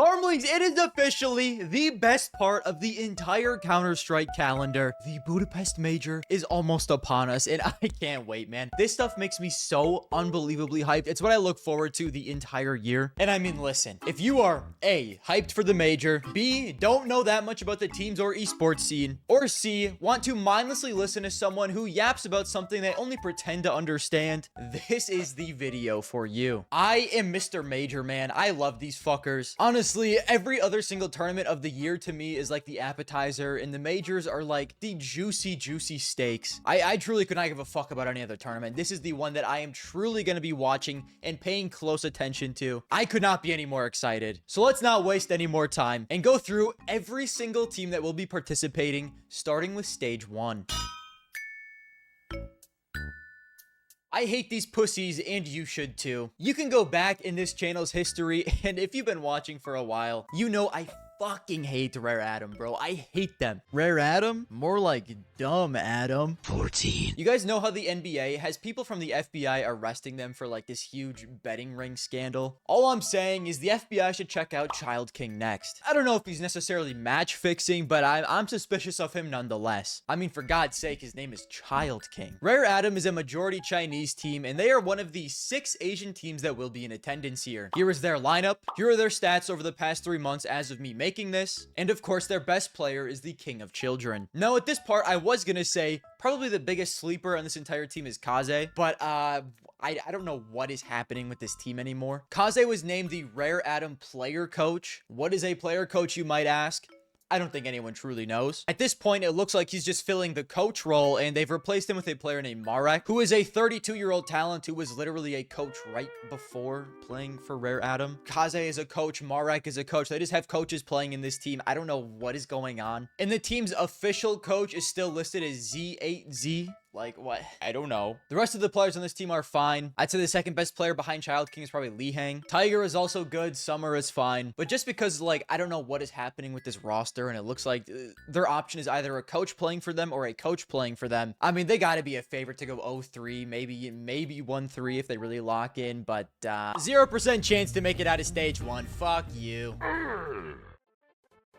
Farmlings, it is officially the best part of the entire Counter-Strike calendar. The Budapest Major is almost upon us, and I can't wait, man. This stuff makes me so unbelievably hyped. It's what I look forward to the entire year. And I mean, listen, if you are A, hyped for the Major, B, don't know that much about the teams or esports scene, or C, want to mindlessly listen to someone who yaps about something they only pretend to understand, this is the video for you. I am Mr. Major, man. I love these fuckers. Honestly, every other single tournament of the year to me is like the appetizer, and the majors are like the juicy steaks. I truly could not give a fuck about any other tournament. This is the one that I am truly going to be watching and paying close attention to. I could not be any more excited. So let's not waste any more time and go through every single team that will be participating, starting with stage 1. I hate these pussies, and you should too. You can go back in this channel's history, and if you've been watching for a while, you know I fucking hate Rare Adam, bro. I hate them. Rare Adam? More like dumb Adam. 14. You guys know how the NBA has people from the FBI arresting them for like this huge betting ring scandal? All I'm saying is the FBI should check out Child King next. I don't know if he's necessarily match fixing, but I'm suspicious of him nonetheless. I mean, for God's sake, his name is Child King. Rare Adam is a majority Chinese team, and they are one of the 6 Asian teams that will be in attendance here. Here is their lineup. Here are their stats over the past 3 months as of me making this, and of course their best player is the King of Children. Now at this part I was gonna say probably the biggest sleeper on this entire team is Kaze, but I don't know what is happening with this team anymore. Kaze was named the Rare Adam player coach. What is a player coach, you might ask? I don't think anyone truly knows. At this point, it looks like he's just filling the coach role, and they've replaced him with a player named Marek, who is a 32-year-old talent who was literally a coach right before playing for Rare Adam. Kaze is a coach, Marek is a coach. They just have coaches playing in this team. I don't know what is going on. And the team's official coach is still listed as Z8Z. Like, what? I don't know. The rest of the players on this team are fine. I'd say the second best player behind Child King is probably Li Hang. Tiger is also good. Summer is fine. But just because, like, I don't know what is happening with this roster, and it looks like their option is either a coach playing for them or a coach playing for them. I mean, they got to be a favorite to go 0-3, maybe 1-3 if they really lock in, but 0% chance to make it out of stage 1. Fuck you.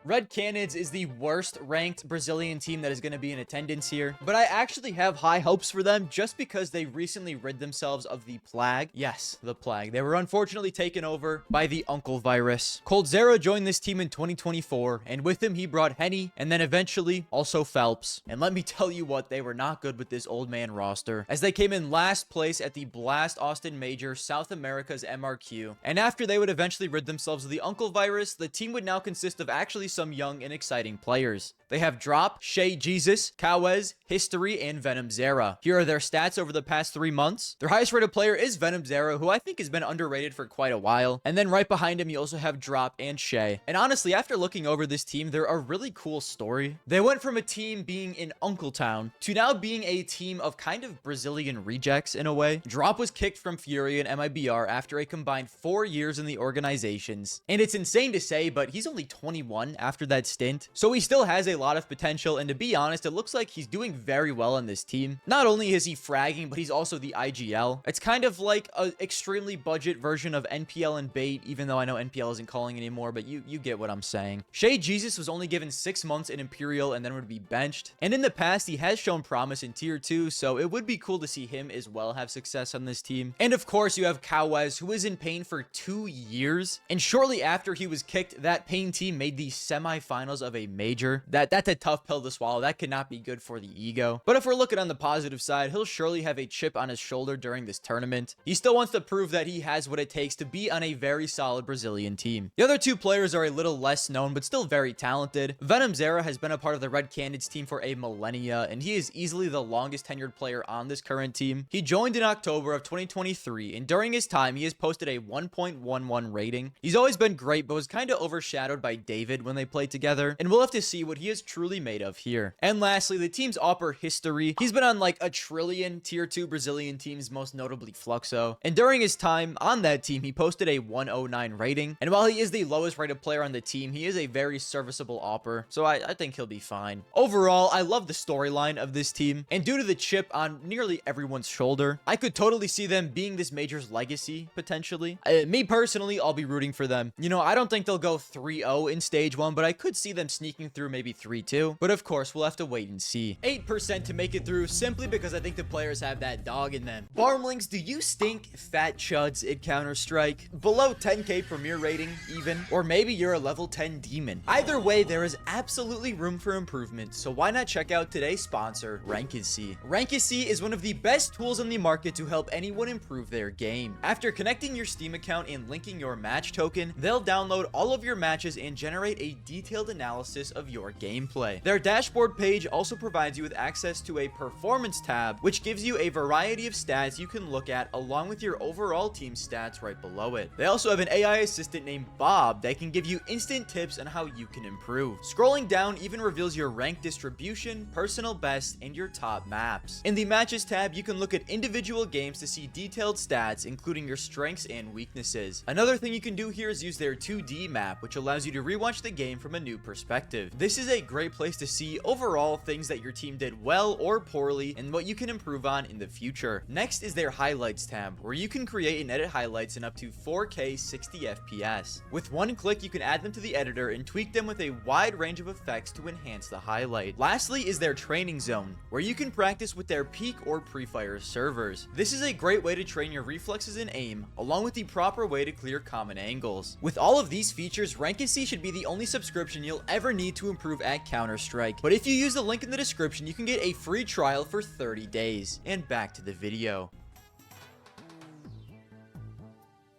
Red Canids is the worst ranked Brazilian team that is going to be in attendance here, but I actually have high hopes for them just because they recently rid themselves of the plague. Yes, the plague. They were unfortunately taken over by the Uncle virus. Coldzera joined this team in 2024, and with him he brought Henny, and then eventually also Phelps. And let me tell you what, they were not good with this old man roster, as they came in last place at the Blast Austin Major, South America's MRQ. And after they would eventually rid themselves of the Uncle virus, the team would now consist of actually some young and exciting players. They have Drop, Shay Jesus, Kawez, History, and Venom Zera. Here are their stats over the past 3 months. Their highest rated player is Venom Zera, who I think has been underrated for quite a while. And then right behind him, you also have Drop and Shay. And honestly, after looking over this team, they're a really cool story. They went from a team being in Uncle-town to now being a team of kind of Brazilian rejects in a way. Drop was kicked from Furia and MIBR after a combined 4 years in the organizations. And it's insane to say, but he's only 21 after that stint. So he still has a lot of potential, and to be honest, it looks like he's doing very well on this team. Not only is he fragging, but he's also the IGL. It's kind of like an extremely budget version of NPL and Bait, even though I know NPL isn't calling anymore, but you get what I'm saying. Shay Jesus was only given 6 months in Imperial and then would be benched. And in the past, he has shown promise in tier 2, so it would be cool to see him as well have success on this team. And of course, you have Kawez, who was in Pain for 2 years. And shortly after he was kicked, that Pain team made the semifinals of a major. That's a tough pill to swallow. That could not be good for the ego. But if we're looking on the positive side, he'll surely have a chip on his shoulder during this tournament. He still wants to prove that he has what it takes to be on a very solid Brazilian team. The other 2 players are a little less known, but still very talented. Venom Zera has been a part of the Red Canids team for a millennia, and he is easily the longest tenured player on this current team. He joined in October of 2023, and during his time, he has posted a 1.11 rating. He's always been great, but was kind of overshadowed by David when they played together, and we'll have to see what he is truly made of here. And lastly, the team's AWPer history. He's been on like a trillion tier 2 Brazilian teams, most notably Fluxo. And during his time on that team, he posted a 109 rating. And while he is the lowest rated player on the team, he is a very serviceable AWPer. So I think he'll be fine. Overall, I love the storyline of this team. And due to the chip on nearly everyone's shoulder, I could totally see them being this major's legacy, potentially. Me personally, I'll be rooting for them. You know, I don't think they'll go 3-0 in stage 1, but I could see them sneaking through maybe 3-2. But of course, we'll have to wait and see. 8% to make it through simply because I think the players have that dog in them. Barmlings, do you stink fat chuds at Counter-Strike? Below 10k premier rating, even? Or maybe you're a level 10 demon. Either way, there is absolutely room for improvement, so why not check out today's sponsor, RANKACY. RANKACY is one of the best tools on the market to help anyone improve their game. After connecting your Steam account and linking your match token, they'll download all of your matches and generate a detailed analysis of your gameplay. Their dashboard page also provides you with access to a performance tab, which gives you a variety of stats you can look at along with your overall team stats right below it. They also have an AI assistant named Bob that can give you instant tips on how you can improve. Scrolling down even reveals your rank distribution, personal best, and your top maps. In the matches tab, you can look at individual games to see detailed stats, including your strengths and weaknesses. Another thing you can do here is use their 2D map, which allows you to rewatch the game from a new perspective. This is a great place to see overall things that your team did well or poorly and what you can improve on in the future. Next is their highlights tab, where you can create and edit highlights in up to 4K 60 FPS. With one click, you can add them to the editor and tweak them with a wide range of effects to enhance the highlight. Lastly is their training zone, where you can practice with their peak or pre-fire servers. This is a great way to train your reflexes and aim, along with the proper way to clear common angles. With all of these features, RANKACY should be the only subscription you'll ever need to improve at Counter-Strike. But if you use the link in the description, you can get a free trial for 30 days. And back to the video.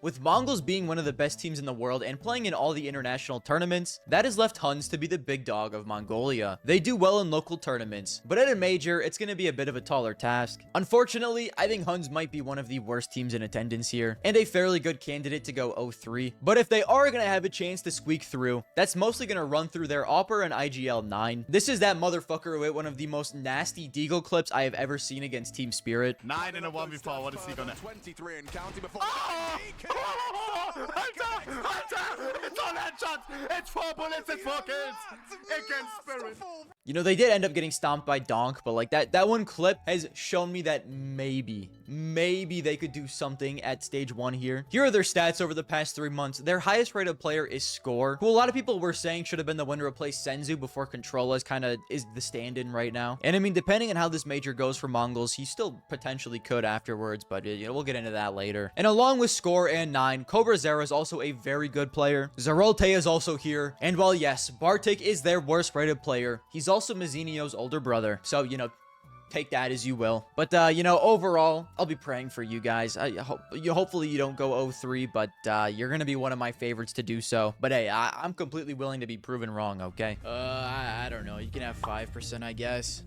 With Mongolz being one of the best teams in the world and playing in all the international tournaments, that has left Huns to be the big dog of Mongolia. They do well in local tournaments, but at a major, it's going to be a bit of a taller task. Unfortunately, I think Huns might be one of the worst teams in attendance here, and a fairly good candidate to go 0-3. But if they are going to have a chance to squeak through, that's mostly going to run through their AWPer and IGL 9. This is that motherfucker with one of the most nasty deagle clips I have ever seen against Team Spirit. 9 in a 1v4, what is he gonna... 23 and counting before... It's all headshots! It's 4 bullets, it's 4 kills! Against Spirit! You know, they did end up getting stomped by Donk, but like that one clip has shown me that maybe they could do something at stage 1 here. Here are their stats over the past 3 months. Their highest rated player is Score, who a lot of people were saying should have been the one to replace Senzu before Controlla's kind of is the stand-in right now. And I mean, depending on how this major goes for Mongolz, he still potentially could afterwards, but you know, we'll get into that later. And along with Score and 9, Cobra Zera is also a very good player. Zerolte is also here. And while yes, Bartik is their worst rated player, he's also Mazzinio's older brother. So, you know, take that as you will. But, you know, overall, I'll be praying for you guys. Hopefully you don't go 0-3, but you're going to be one of my favorites to do so. But hey, I'm completely willing to be proven wrong, okay? I don't know. You can have 5%, I guess.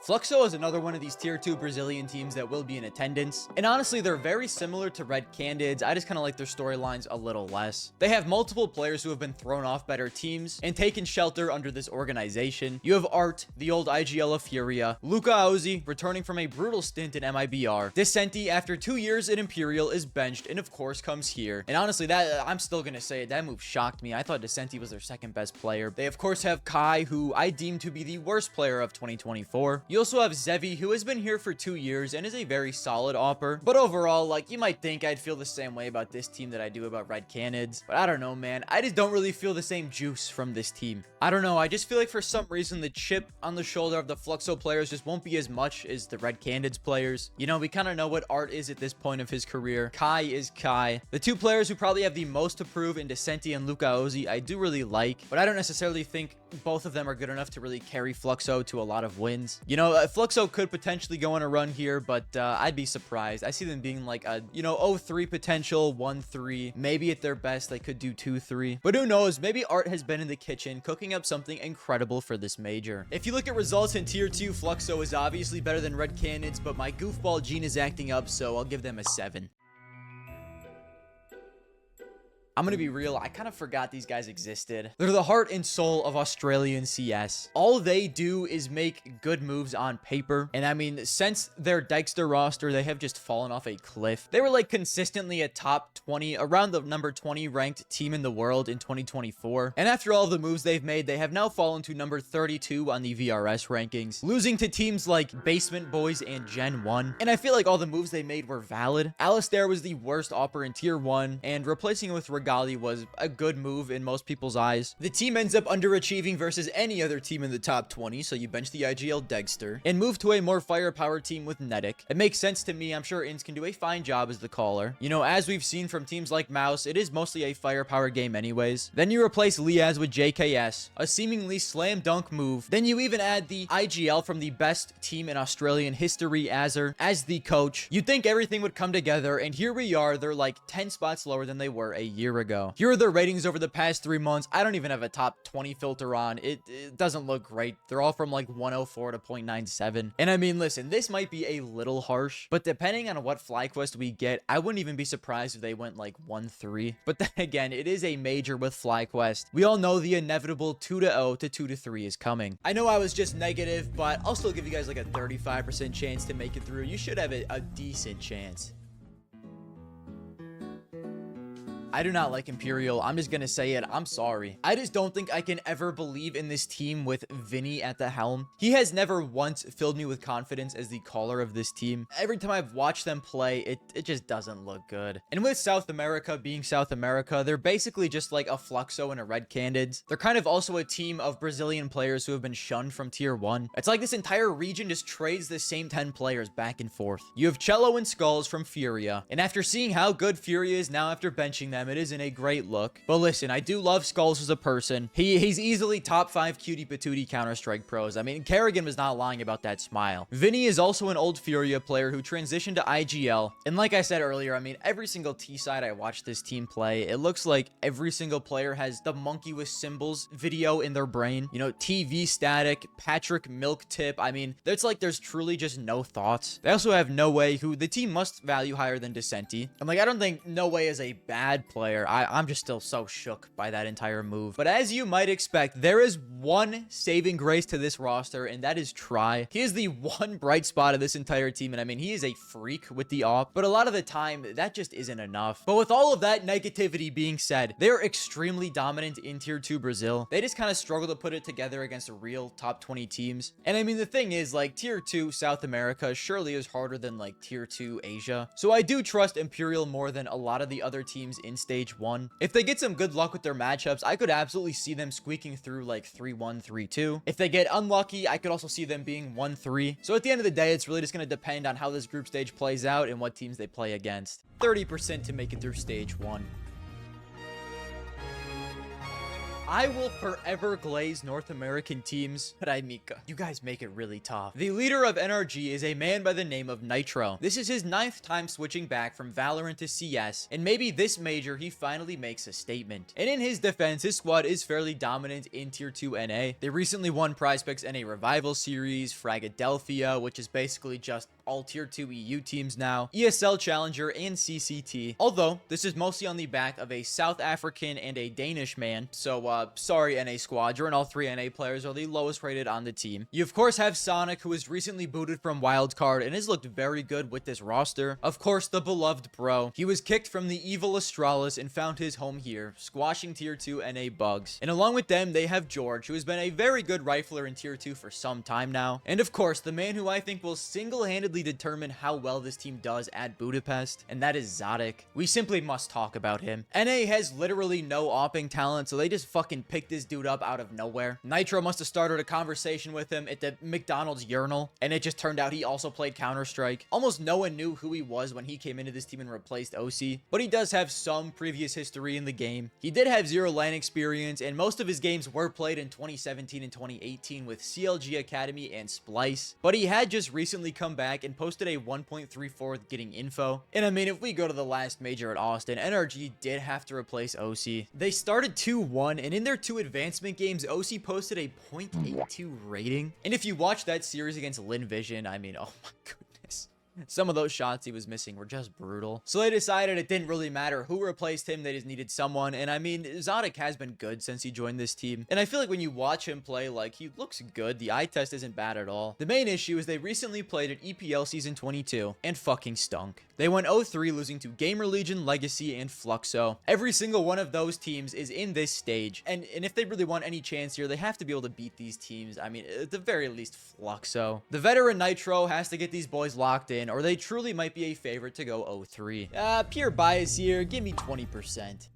Fluxo is another one of these tier 2 Brazilian teams that will be in attendance, and honestly they're very similar to Red Canids. I just kind of like their storylines a little less. They have multiple players who have been thrown off better teams and taken shelter under this organization. You have Art, the old IGL of Furia, Luca Ozzy returning from a brutal stint in MIBR, Descenti after 2 years in Imperial is benched and of course comes here. And honestly, that I'm still gonna say it, that move shocked me. I thought Descenti was their second best player. They of course have Kai, who I deem to be the worst player of 2024. You also have Zevi, who has been here for 2 years and is a very solid AWPer. But overall, like, you might think I'd feel the same way about this team that I do about Red Canids. But I don't know, man. I just don't really feel the same juice from this team. I don't know. I just feel like for some reason the chip on the shoulder of the Fluxo players just won't be as much as the Red Canids players. You know, we kind of know what Art is at this point of his career. Kai is Kai. The 2 players who probably have the most to prove in Descenti and Luca Ozzy, I do really like, but I don't necessarily think both of them are good enough to really carry Fluxo to a lot of wins. You know, Fluxo could potentially go on a run here, but I'd be surprised. I see them being like a, you know, 0-3 potential, 1-3. Maybe at their best, they could do 2-3. But who knows? Maybe Art has been in the kitchen cooking up something incredible for this major. If you look at results in tier 2, Fluxo is obviously better than Red Canids, but my goofball gene is acting up, so I'll give them a 7. I'm gonna be real, I kind of forgot these guys existed. They're the heart and soul of Australian CS. All they do is make good moves on paper. And I mean, since their Dykster roster, they have just fallen off a cliff. They were like consistently a top 20, around the number 20 ranked team in the world in 2024. And after all the moves they've made, they have now fallen to number 32 on the VRS rankings, losing to teams like Basement Boys and Gen 1. And I feel like all the moves they made were valid. Alistair was the worst AWPer in tier 1, and replacing him with Regali was a good move in most people's eyes. The team ends up underachieving versus any other team in the top 20, so you bench the IGL Degster and move to a more firepower team with Fnatic. It makes sense to me. I'm sure Inns can do a fine job as the caller. You know, as we've seen from teams like Mouz, it is mostly a firepower game anyways. Then you replace Liaz with JKS, a seemingly slam dunk move. Then you even add the IGL from the best team in Australian history, Azur, as the coach. You'd think everything would come together, and here we are. They're like 10 spots lower than they were a year ago. Here are their ratings over the past 3 months. I don't even have a top 20 filter on. It doesn't look great. They're all from like 104 to 0.97. And I mean, listen, this might be a little harsh, but depending on what Flyquest we get, I wouldn't even be surprised if they went like 1-3. But then again, it is a major with Flyquest. We all know the inevitable 2-0 to 2-3 is coming. I know I was just negative, but I'll still give you guys like a 35% chance to make it through. You should have a decent chance. I do not like Imperial. I'm just gonna say it. I'm sorry. I just don't think I can ever believe in this team with Vinny at the helm. He has never once filled me with confidence as the caller of this team. Every time I've watched them play, it just doesn't look good. And with South America being South America, they're basically just like a Fluxo and a Red Canids. They're kind of also a team of Brazilian players who have been shunned from tier 1. It's like this entire region just trades the same 10 players back and forth. You have Cello and Skulls from Furia. And after seeing how good Furia is now after benching them, it isn't a great look. But listen, I do love Skulls as a person. He's easily top 5 cutie patootie Counter-Strike pros. I mean, Kerrigan was not lying about that smile. Vinny is also an old Furia player who transitioned to IGL. And like I said earlier, I mean, every single T side I watched this team play, it looks like every single player has the monkey with symbols video in their brain. You know, TV static, Patrick Milk Tip. I mean, it's like there's truly just no thoughts. They also have No Way, who the team must value higher than Decenti. I'm like, I don't think No Way is a bad player. I'm just still so shook by that entire move. But as you might expect, there is one saving grace to this roster, and that is Try. He is the one bright spot of this entire team, and I mean, he is a freak with the AWP, but a lot of the time, that just isn't enough. But with all of that negativity being said, they're extremely dominant in Tier 2 Brazil. They just kind of struggle to put it together against real top 20 teams. And I mean, the thing is, like, Tier 2 South America surely is harder than, like, Tier 2 Asia. So I do trust Imperial more than a lot of the other teams in Stage 1. If they get some good luck with their matchups, I could absolutely see them squeaking through like 3-1, 3-2. If they get unlucky, I could also see them being 1-3. So at the end of the day, it's really just going to depend on how this group stage plays out and what teams they play against. 30% to make it through Stage 1. I will forever glaze North American teams, but you guys make it really tough. The leader of NRG is a man by the name of Nitro. This is his 9th time switching back from Valorant to CS, and maybe this major he finally makes a statement. And in his defense, his squad is fairly dominant in Tier 2 NA. They recently won Prize Picks NA Revival Series, Fragadelphia, which is basically just all Tier 2 EU teams now, ESL Challenger, and CCT. Although, this is mostly on the back of a South African and a Danish man, so sorry NA squadron, all 3 NA players are the lowest rated on the team. You of course have Sonic, who was recently booted from Wildcard and has looked very good with this roster. Of course, the beloved bro. He was kicked from the evil Astralis and found his home here, squashing Tier 2 NA bugs. And along with them, they have George, who has been a very good rifler in Tier 2 for some time now. And of course, the man who I think will single-handedly determine how well this team does at Budapest, and that is Zodic. We simply must talk about him. NA has literally no opping talent, so they just fucking picked this dude up out of nowhere. Nitro must have started a conversation with him at the McDonald's urinal, and it just turned out he also played Counter-Strike. Almost no one knew who he was when he came into this team and replaced OC, but he does have some previous history in the game. He did have 0 LAN experience, and most of his games were played in 2017 and 2018 with CLG Academy and Splice, but he had just recently come back and posted a 1.34 getting info. And I mean, if we go to the last major at Austin, NRG did have to replace OC. They started 2-1, and in their 2 advancement games, OC posted a 0.82 rating. And if you watch that series against Lynn Vision, I mean, oh my goodness. Some of those shots he was missing were just brutal. So they decided it didn't really matter who replaced him. They just needed someone. And I mean, Zodic has been good since he joined this team. And I feel like when you watch him play, like, he looks good. The eye test isn't bad at all. The main issue is they recently played at EPL Season 22 and fucking stunk. They went 0-3, losing to Gamer Legion, Legacy, and Fluxo. Every single one of those teams is in this stage. And if they really want any chance here, they have to be able to beat these teams. I mean, at the very least, Fluxo. The veteran Nitro has to get these boys locked in, or they truly might be a favorite to go 0-3. Pure bias here. Give me 20%.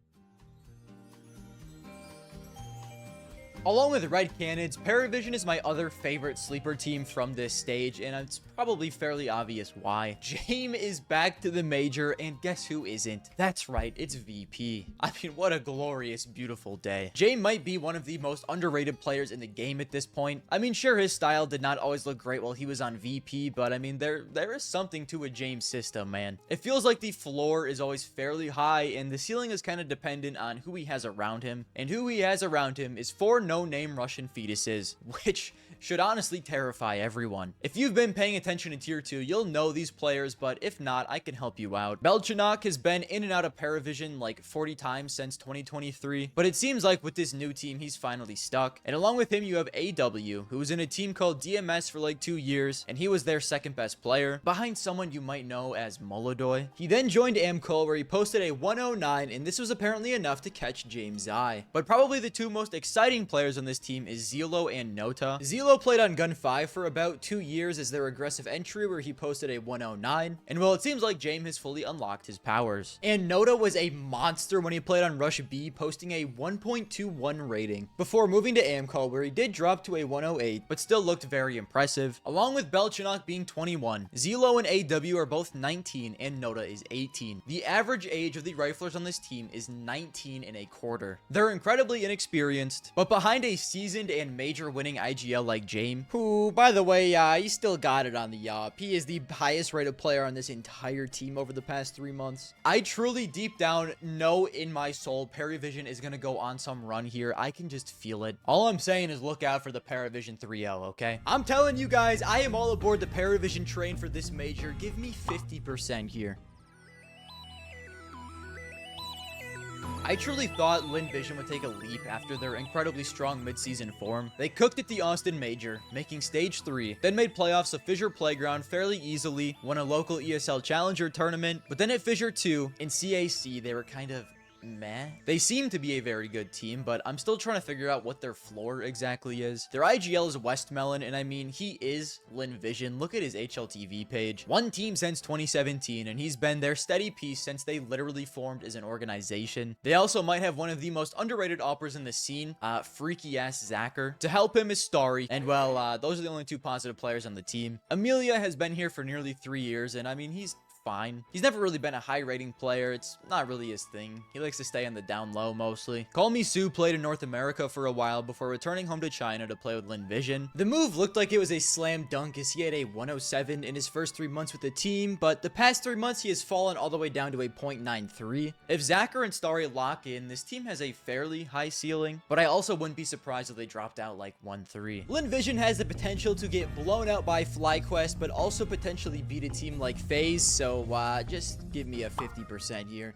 Along with Red Canids, Parivision is my other favorite sleeper team from this stage, and it's probably fairly obvious why. Jame is back to the major, and guess who isn't? That's right, it's VP. I mean, what a glorious, beautiful day. Jame might be one of the most underrated players in the game at this point. I mean, sure, his style did not always look great while he was on VP, but I mean, there is something to a Jame system, man. It feels like the floor is always fairly high, and the ceiling is kind of dependent on who he has around him, and who he has around him is 4 no-name Russian fetuses, which should honestly terrify everyone. If you've been paying attention in Tier 2, you'll know these players, but if not, I can help you out. Belchanok has been in and out of Parivision like 40 times since 2023, but it seems like with this new team, he's finally stuck. And along with him, you have AW, who was in a team called DMS for like 2 years, and he was their second best player, behind someone you might know as Molodoy. He then joined Amco, where he posted a 109, and this was apparently enough to catch James' eye. But probably the two most exciting players on this team is Zelo and Nota. Zelo played on Gun 5 for about 2 years as their aggressive entry, where he posted a 109, and well, it seems like James has fully unlocked his powers. And Nota was a monster when he played on Rush B, posting a 1.21 rating, before moving to Amco, where he did drop to a 108, but still looked very impressive. Along with Belchanok being 21, Zelo and AW are both 19, and Nota is 18. The average age of the riflers on this team is 19 and a quarter. They're incredibly inexperienced, but behind a seasoned and major winning IGL like Jame, who, by the way, he still got it on the Yop. He is the highest rated player on this entire team over the past 3 months. I truly deep down know in my soul Parivision is going to go on some run here. I can just feel it. All I'm saying is look out for the Parivision 3-0, okay? I'm telling you guys, I am all aboard the Parivision train for this major. Give me 50% here. I truly thought Lynn Vision would take a leap after their incredibly strong midseason form. They cooked at the Austin Major, making Stage 3, then made playoffs of Fissure Playground fairly easily, won a local ESL Challenger tournament, but then at Fissure 2, in CAC, they were kind of meh. They seem to be a very good team, but I'm still trying to figure out what their floor exactly is. Their IGL is Westmelon, and I mean, he is Lynn Vision. Look at his HLTV page. One team since 2017, and he's been their steady piece since they literally formed as an organization. They also might have one of the most underrated operas in the scene, freaky-ass Zacher. To help him is Starry, and well, those are the only 2 positive players on the team. Amelia has been here for nearly 3 years, and I mean, he's fine. He's never really been a high rating player. It's not really his thing. He likes to stay on the down low mostly. Call Me Sue played in North America for a while before returning home to China to play with Lynn Vision. The move looked like it was a slam dunk as he had a 107 in his first 3 months with the team, but the past 3 months he has fallen all the way down to a 0.93. If Zacher and Starry lock in, this team has a fairly high ceiling, but I also wouldn't be surprised if they dropped out like 1-3. Lynn Vision has the potential to get blown out by Flyquest, but also potentially beat a team like Faze, so just give me a 50% here.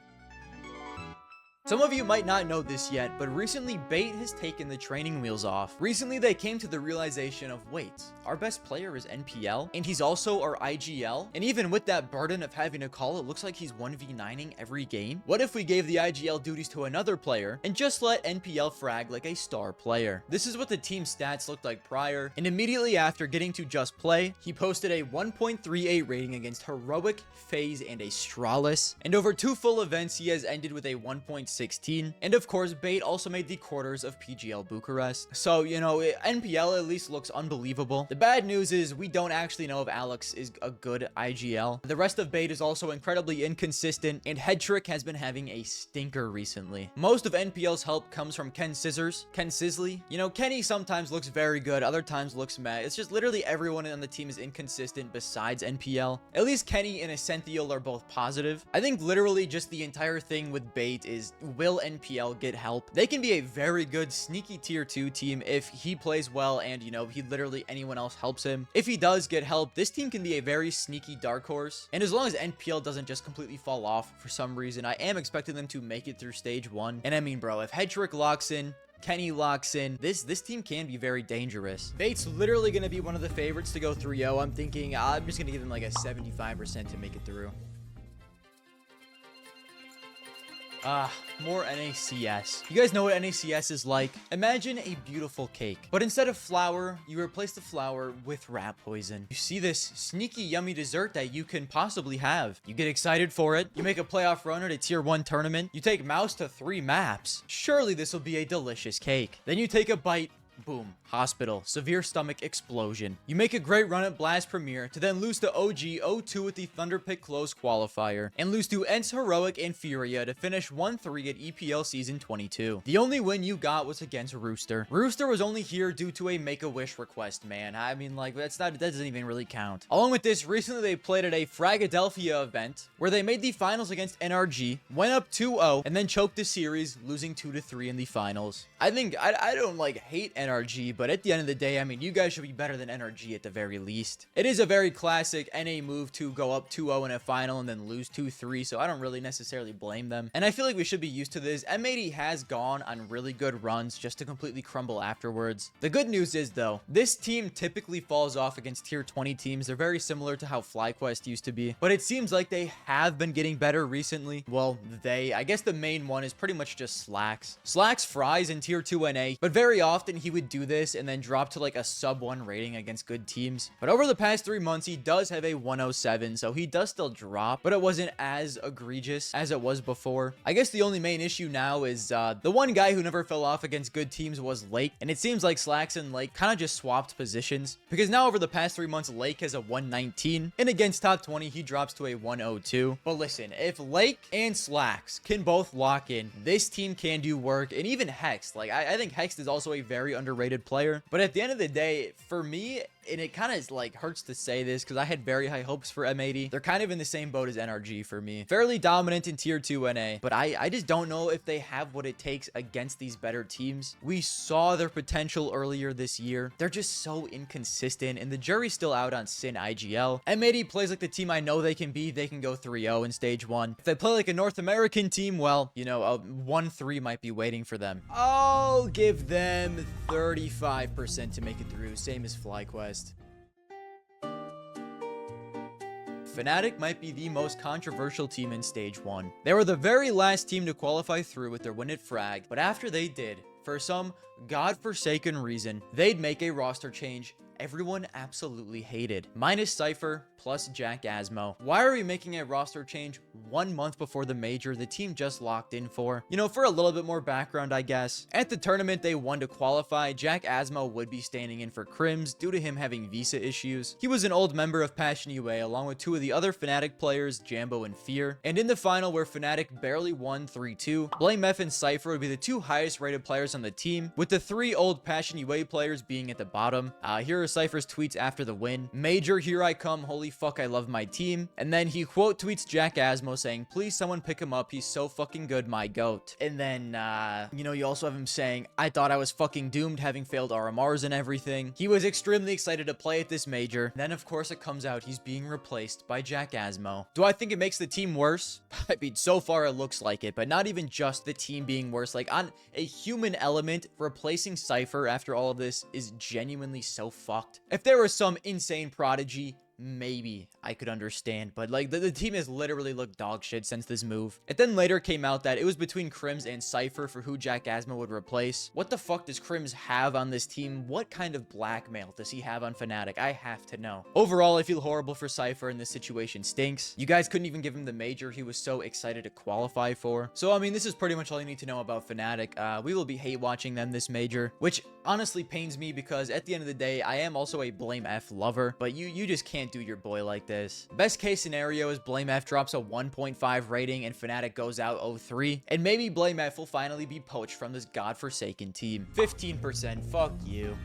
Some of you might not know this yet, but recently Bait has taken the training wheels off. Recently they came to the realization of, wait, our best player is NPL, and he's also our IGL, and even with that burden of having to call, it looks like he's 1v9ing every game. What if we gave the IGL duties to another player, and just let NPL frag like a star player? This is what the team stats looked like prior, and immediately after getting to Just Play, he posted a 1.38 rating against Heroic, Faze, and Astralis, and over 2 full events he has ended with a 1.16, and of course Bait also made the quarters of PGL Bucharest. So, you know, NPL at least looks unbelievable. The bad news is we don't actually know if Alex is a good IGL. The rest of Bait is also incredibly inconsistent, and Headtrick has been having a stinker recently. Most of NPL's help comes from Ken Sisley. You know, Kenny sometimes looks very good, other times looks meh. It's just literally everyone on the team is inconsistent besides NPL. At least Kenny and Essential are both positive. I think literally just the entire thing with Bait is will NPL get help? They can be a very good sneaky tier 2 team if he plays well and, you know, he literally anyone else helps him. If he does get help, this team can be a very sneaky dark horse. And as long as NPL doesn't just completely fall off for some reason, I am expecting them to make it through stage 1. And I mean, bro, if Hedrick locks in, Kenny locks in, this team can be very dangerous. Fate's literally going to be one of the favorites to go 3-0. I'm thinking I'm just going to give him like a 75% to make it through. More NACS. You guys know what NACS is like? Imagine a beautiful cake, but instead of flour, you replace the flour with rat poison. You see this sneaky yummy dessert that you can possibly have. You get excited for it. You make a playoff run at a tier 1 tournament. You take Mouz to 3 maps. Surely this will be a delicious cake. Then you take a bite. Boom. Hospital. Severe stomach explosion. You make a great run at Blast Premier to then lose to OG 0-2 at the Thunderpick Close qualifier and lose to Ents Heroic and Furia to finish 1-3 at EPL Season 22. The only win you got was against Rooster. Rooster was only here due to a Make-A-Wish request, man. I mean, like, that doesn't even really count. Along with this, recently they played at a Fragadelphia event where they made the finals against NRG, went up 2-0, and then choked the series, losing 2-3 in the finals. I think, I don't, like, hate NRG, but at the end of the day, I mean, you guys should be better than NRG at the very least. It is a very classic NA move to go up 2-0 in a final and then lose 2-3, so I don't really necessarily blame them. And I feel like we should be used to this. M80 has gone on really good runs just to completely crumble afterwards. The good news is, though, this team typically falls off against tier 20 teams. They're very similar to how Flyquest used to be, but it seems like they have been getting better recently. Well, I guess the main one is pretty much just Slacks. Slacks fries in tier 2 NA, but very often he would do this and then drop to like a sub 1 rating against good teams. But over the past 3 months, he does have a 107, so he does still drop, but it wasn't as egregious as it was before. I guess the only main issue now is the one guy who never fell off against good teams was Lake, and it seems like Slacks and Lake kind of just swapped positions, because now over the past 3 months, Lake has a 119, and against top 20, he drops to a 102. But listen, if Lake and Slacks can both lock in, this team can do work, and even Hex. Like, I think Hex is also a very underrated player, but at the end of the day, for me, and it kind of like hurts to say this because I had very high hopes for M80. They're kind of in the same boat as NRG for me. Fairly dominant in tier 2 NA, but I just don't know if they have what it takes against these better teams. We saw their potential earlier this year. They're just so inconsistent, and the jury's still out on Sin IGL. M80 plays like the team I know they can be. They can go 3-0 in stage 1. If they play like a North American team, well, you know, a 1-3 might be waiting for them. I'll give them 35% to make it through, same as Flyquest. Fnatic might be the most controversial team in stage 1. They were the very last team to qualify through with their win at Frag, but after they did, for some godforsaken reason, they'd make a roster change everyone absolutely hated. Minus Cypher plus Jack Asmo. Why are we making a roster change 1 month before the major the team just locked in for? You know, for a little bit more background, I guess. At the tournament they won to qualify, Jack Asmo would be standing in for Crims due to him having visa issues. He was an old member of Passion UA along with 2 of the other Fnatic players, Jambo and Fear. And in the final where Fnatic barely won 3-2, Blame F and Cypher would be the 2 highest rated players on the team, with the 3 old Passion UA players being at the bottom. Here are Cypher's tweets after the win. Major, here I come, holy fuck, I love my team. And then he quote tweets Jack Asmo saying, please someone pick him up, he's so fucking good, my goat. And then, you know, you also have him saying, I thought I was fucking doomed having failed RMRs and everything. He was extremely excited to play at this major. And then of course it comes out he's being replaced by Jack Asmo. Do I think it makes the team worse? I mean, so far it looks like it, but not even just the team being worse. Like on a human element, replacing Cypher after all of this is genuinely so fucked. If there was some insane prodigy, maybe I could understand, but like the team has literally looked dog shit since this move. It then later came out that it was between Crims and Cypher for who Jack Asmo would replace. What the fuck does Crims have on this team? What kind of blackmail does he have on Fnatic? I have to know. Overall, I feel horrible for Cypher, and this situation stinks. You guys couldn't even give him the major he was so excited to qualify for. So I mean, this is pretty much all you need to know about Fnatic. We will be hate watching them this major, which honestly pains me because at the end of the day, I am also a Blame F lover, but you just can't do your boy like this. Best case scenario is Blame F drops a 1.5 rating and Fnatic goes out 0-3, and maybe Blame F will finally be poached from this godforsaken team. 15%, fuck you.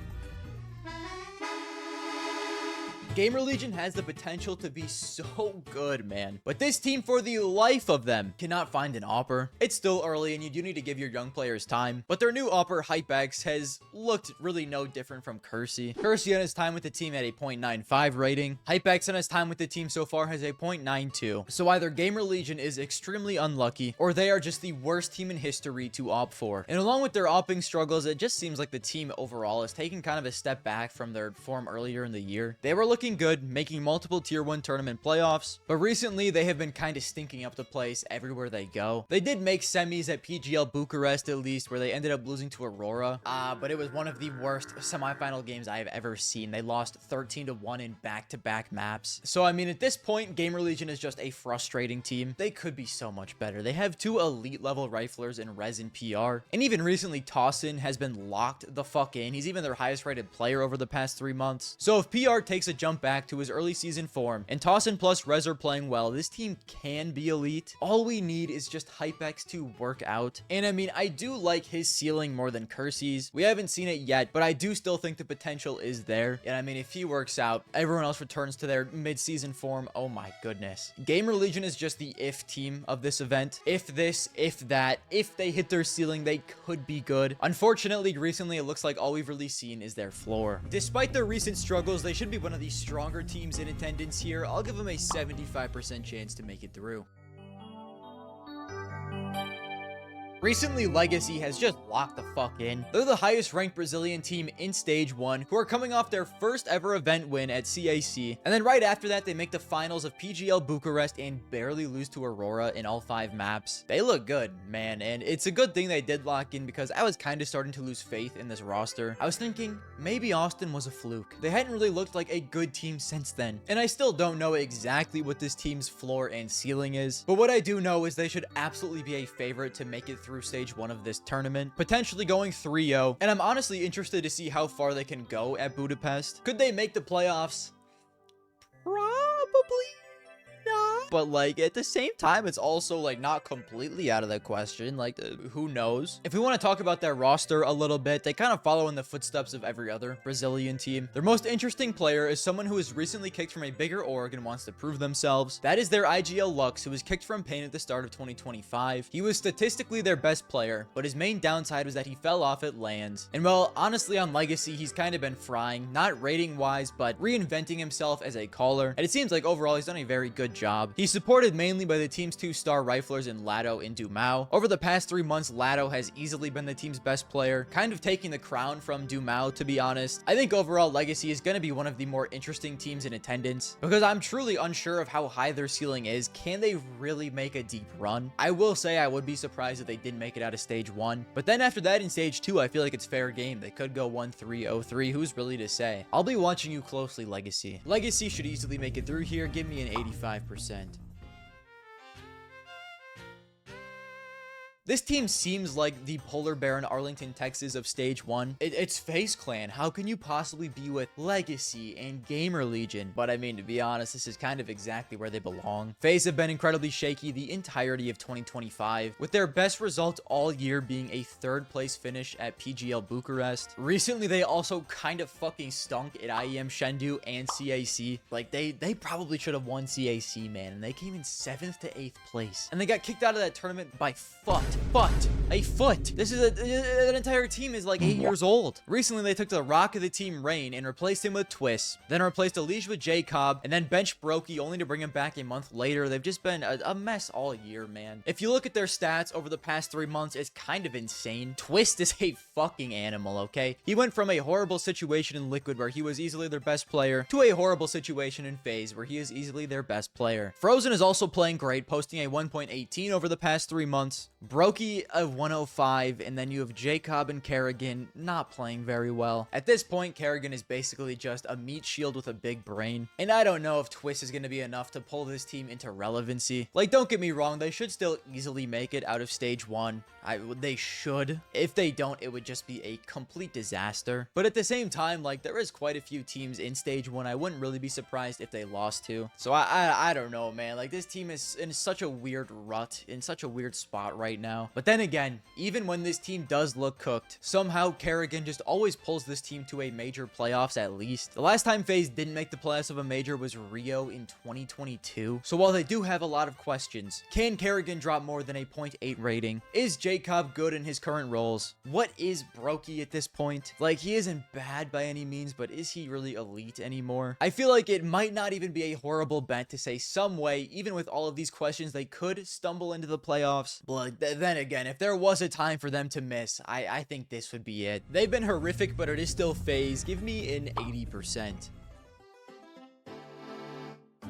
Gamer Legion has the potential to be so good, man. But this team, for the life of them, cannot find an AWPer. It's still early, and you do need to give your young players time. But their new AWPer, HypeX, has looked really no different from Kersey. Kersey on his time with the team had a 0.95 rating. HypeX on his time with the team so far has a 0.92. So either Gamer Legion is extremely unlucky, or they are just the worst team in history to AWP for. And along with their AWPing struggles, it just seems like the team overall is taking kind of a step back from their form earlier in the year. They were looking good, making multiple tier 1 tournament playoffs, but recently they have been kind of stinking up the place everywhere they go. They did make semis at PGL Bucharest at least, where they ended up losing to Aurora, but it was one of the worst semifinal games I have ever seen. They lost 13-1 in back-to-back maps. So I mean, at this point, Gamer Legion is just a frustrating team. They could be so much better. They have 2 elite level riflers in Rez and PR, and even recently Tossin has been locked the fuck in. He's even their highest rated player over the past 3 months. So if PR takes a jump back to his early season form and Tossin plus Rez are playing well, this team can be elite. All we need is just HypeX to work out. And I mean, I do like his ceiling more than Kersey's. We haven't seen it yet, but I do still think the potential is there. And I mean, if he works out, everyone else returns to their mid-season form. Oh my goodness. Gamer Legion is just the if team of this event. If this, if that, if they hit their ceiling, they could be good. Unfortunately, recently it looks like all we've really seen is their floor. Despite their recent struggles, they should be one of the stronger teams in attendance here. I'll give them a 75% chance to make it through. Recently, Legacy has just locked the fuck in. They're the highest ranked Brazilian team in Stage 1, who are coming off their first ever event win at CAC. And then right after that, they make the finals of PGL Bucharest and barely lose to Aurora in all 5 maps. They look good, man, and it's a good thing they did lock in because I was kind of starting to lose faith in this roster. I was thinking, maybe Austin was a fluke. They hadn't really looked like a good team since then. And I still don't know exactly what this team's floor and ceiling is, but what I do know is they should absolutely be a favorite to make it through Stage 1 of this tournament, potentially going 3-0, and I'm honestly interested to see how far they can go at Budapest. Could they make the playoffs? Probably not. But like at the same time, it's also like not completely out of the question. Like who knows? If we want to talk about their roster a little bit, they kind of follow in the footsteps of every other Brazilian team. Their most interesting player is someone who was recently kicked from a bigger org and wants to prove themselves. That is their IGL Lux, who was kicked from Pain at the start of 2025. He was statistically their best player, but his main downside was that he fell off at lands. And well, honestly on Legacy, he's kind of been frying, not rating wise, but reinventing himself as a caller. And it seems like overall he's done a very good job. He's supported mainly by the team's 2-star riflers in Lado and Dumao. Over the past 3 months, Lado has easily been the team's best player, kind of taking the crown from Dumao, to be honest. I think overall Legacy is going to be one of the more interesting teams in attendance because I'm truly unsure of how high their ceiling is. Can they really make a deep run? I will say I would be surprised if they didn't make it out of Stage 1. But then after that in Stage 2, I feel like it's fair game. They could go 1-3-0-3. Who's really to say? I'll be watching you closely, Legacy. Legacy should easily make it through here. Give me an 85%. This team seems like the polar bear in Arlington, Texas of Stage 1. It's Faze Clan. How can you possibly be with Legacy and Gamer Legion? But I mean, to be honest, this is kind of exactly where they belong. Faze have been incredibly shaky the entirety of 2025, with their best result all year being a 3rd place finish at PGL Bucharest. Recently, they also kind of fucking stunk at IEM Chengdu and CAC. Like, they probably should have won CAC, man, and they came in 7th to 8th place. And they got kicked out of that tournament by a foot. This is an entire team is like 8 years old. Recently, they took the rock of the team, Rain, and replaced him with Twist. Then replaced Alicia with Jacob, and then benched Brokey only to bring him back a month later. They've just been a mess all year, man. If you look at their stats over the past 3 months, it's kind of insane. Twist is a fucking animal, okay? He went from a horrible situation in Liquid, where he was easily their best player, to a horrible situation in Faze, where he is easily their best player. Frozen is also playing great, posting a 1.18 over the past 3 months. Brokey a 105, and then you have Jacob and Kerrigan not playing very well. At this point, Kerrigan is basically just a meat shield with a big brain, and I don't know if Twist is going to be enough to pull this team into relevancy. Like, don't get me wrong, they should still easily make it out of Stage 1. They should. If they don't, it would just be a complete disaster. But at the same time, like, there is quite a few teams in stage 1 I wouldn't really be surprised if they lost to. So I don't know, man. Like, this team is in such a weird rut, in such a weird spot right now. But then again, even when this team does look cooked, somehow Kerrigan just always pulls this team to a major playoffs at least. The last time FaZe didn't make the playoffs of a major was Rio in 2022. So while they do have a lot of questions, can Kerrigan drop more than a 0.8 rating? Is Jacob good in his current roles? What is Brokey at this point? Like, he isn't bad by any means, but is he really elite anymore? I feel like it might not even be a horrible bet to say some way, even with all of these questions, they could stumble into the playoffs. But then again, if there was a time for them to miss, I think this would be it. They've been horrific, but it is still FaZe. Give me an 80%.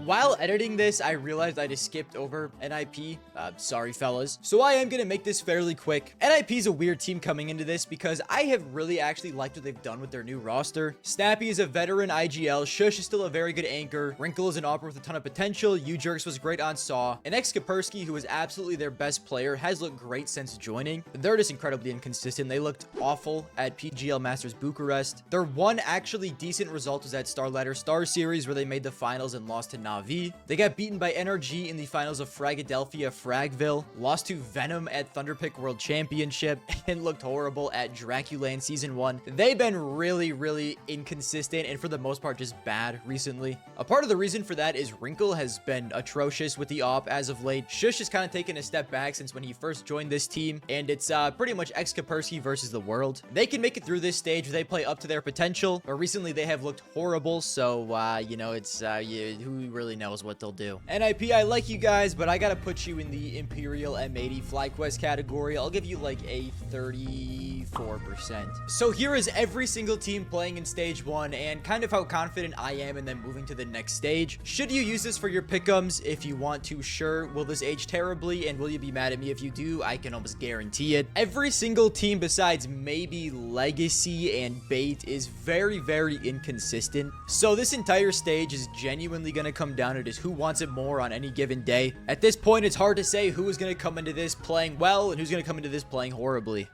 While editing this, I realized I just skipped over NIP. Sorry, fellas. So I am going to make this fairly quick. NIP is a weird team coming into this because I have really actually liked what they've done with their new roster. Snappy is a veteran IGL. Shush is still a very good anchor. Wrinkle is an AWP with a ton of potential. U-Jerks was great on Saw. And X-Kapersky, who is absolutely their best player, has looked great since joining. They're just incredibly inconsistent. They looked awful at PGL Masters Bucharest. Their one actually decent result was at StarLadder Star Series, where they made the finals and lost to NAVI. They got beaten by NRG in the finals of Fragadelphia Fragville, lost to Venom at Thunderpick World Championship, and looked horrible at Draculan Season 1. They've been really inconsistent and for the most part just bad recently. A part of the reason for that is Wrinkle has been atrocious with the AWP as of late. Shush has kind of taken a step back since when he first joined this team, and it's pretty much X-Kapersky versus the world. They can make it through this stage if they play up to their potential, but recently they have looked horrible, so you know, it's who really knows what they'll do. NIP, I like you guys, but I gotta put you in the Imperial M80 Flyquest category. I'll give you like a 34%. So here is every single team playing in stage 1 and kind of how confident I am in them moving to the next stage. Should you use this for your pick'ems? If you want to, sure. Will this age terribly, and will you be mad at me if you do? I can almost guarantee it. Every single team besides maybe Legacy and Bait is very inconsistent. So this entire stage is genuinely gonna come down to just who wants it more on any given day. At this point, it's hard to say who is going to come into this playing well and who's going to come into this playing horribly.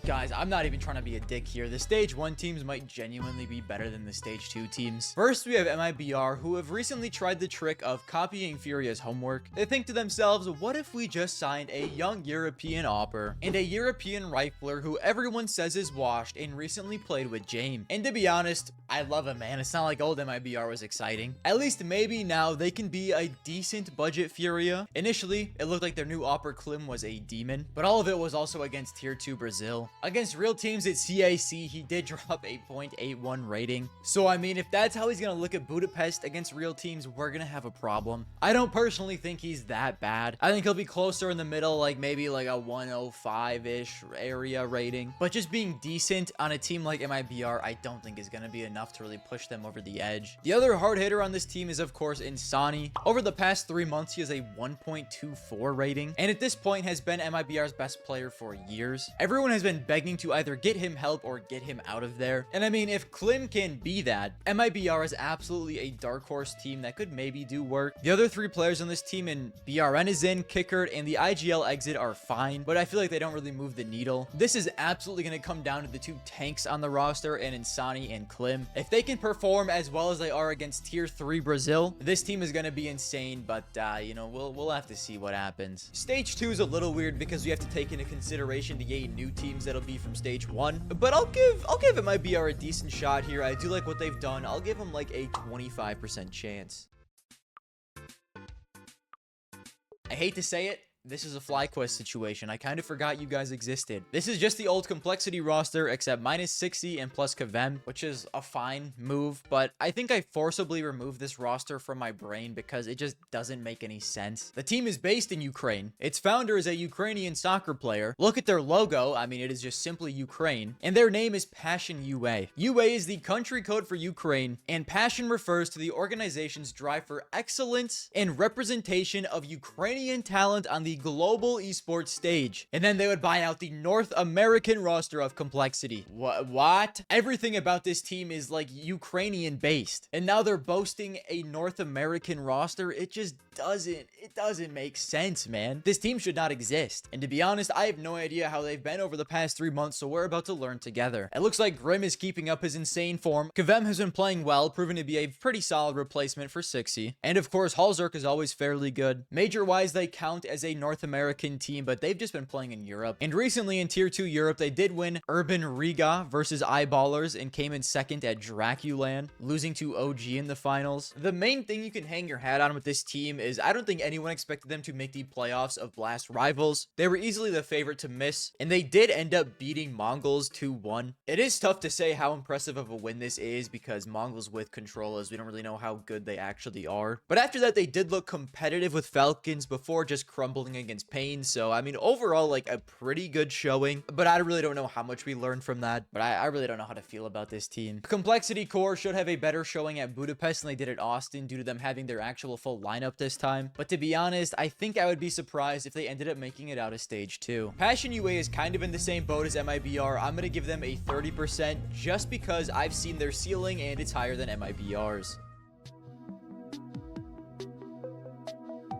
Guys, I'm not even trying to be a dick here. The stage 1 teams might genuinely be better than the stage 2 teams. First, we have MIBR, who have recently tried the trick of copying Furia's homework. They think to themselves, what if we just signed a young European AWPer and a European rifler who everyone says is washed and recently played with James? And to be honest, I love him, man. It's not like old MIBR was exciting. At least maybe now they can be a decent budget Furia. Initially, it looked like their new AWPer Klim was a demon, but all of it was also against tier 2 Brazil. Against real teams at CAC, he did drop a 0.81 rating. So, I mean, if that's how he's going to look at Budapest against real teams, we're going to have a problem. I don't personally think he's that bad. I think he'll be closer in the middle, like maybe like a 105-ish area rating. But just being decent on a team like MIBR, I don't think is going to be enough to really push them over the edge. The other hard hitter on this team is, of course, Insani. Over the past 3 months, he has a 1.24 rating. And at this point has been MIBR's best player for years. Everyone has been begging to either get him help or get him out of there. And I mean, if Klim can be that, MIBR is absolutely a dark horse team that could maybe do work. The other 3 players on this team, in BRN is in, Kickard, and the IGL exit are fine, but I feel like they don't really move the needle. This is absolutely going to come down to the 2 tanks on the roster, and Insani and Klim. If they can perform as well as they are against tier 3 Brazil, this team is going to be insane, but you know, we'll have to see what happens. Stage 2 is a little weird because we have to take into consideration the 8 new teams that'll be from stage 1, but I'll give MIBR a decent shot here. I do like what they've done. I'll give them like a 25% chance. I hate to say it, this is a Flyquest situation. I kind of forgot you guys existed. This is just the old complexity roster, except minus 60 and plus Kavem, which is a fine move, but I think I forcibly removed this roster from my brain because it just doesn't make any sense. The team is based in Ukraine. Its founder is a Ukrainian soccer player. Look at their logo. I mean, it is just simply Ukraine, and their name is Passion UA. UA is the country code for Ukraine, and Passion refers to the organization's drive for excellence and representation of Ukrainian talent on the the global esports stage. And then they would buy out the North American roster of Complexity. What? Everything about this team is like Ukrainian based. And now they're boasting a North American roster. It just doesn't make sense, man. This team should not exist. And to be honest, I have no idea how they've been over the past 3 months, so we're about to learn together. It looks like Grim is keeping up his insane form. Kavem has been playing well, proving to be a pretty solid replacement for Sixy. And of course, Halzerk is always fairly good. Major-wise, they count as a North American team, but they've just been playing in Europe. And recently in Tier 2 Europe, they did win Urban Riga versus Eyeballers and came in second at Draculan, losing to OG in the finals. The main thing you can hang your hat on with this team is I don't think anyone expected them to make the playoffs of Blast Rivals. They were easily the favorite to miss, and they did end up beating Mongolz 2-1. It is tough to say how impressive of a win this is because Mongolz with controllers, we don't really know how good they actually are. But after that, they did look competitive with Falcons before just crumbling against Pain. So, I mean, overall, like a pretty good showing, but I really don't know how much we learned from that. But I really don't know how to feel about this team. Complexity Core should have a better showing at Budapest than they did at Austin due to them having their actual full lineup this time. But to be honest, I think I would be surprised if they ended up making it out of stage 2. Passion UA is kind of in the same boat as MIBR. I'm going to give them a 30% just because I've seen their ceiling and it's higher than MIBR's.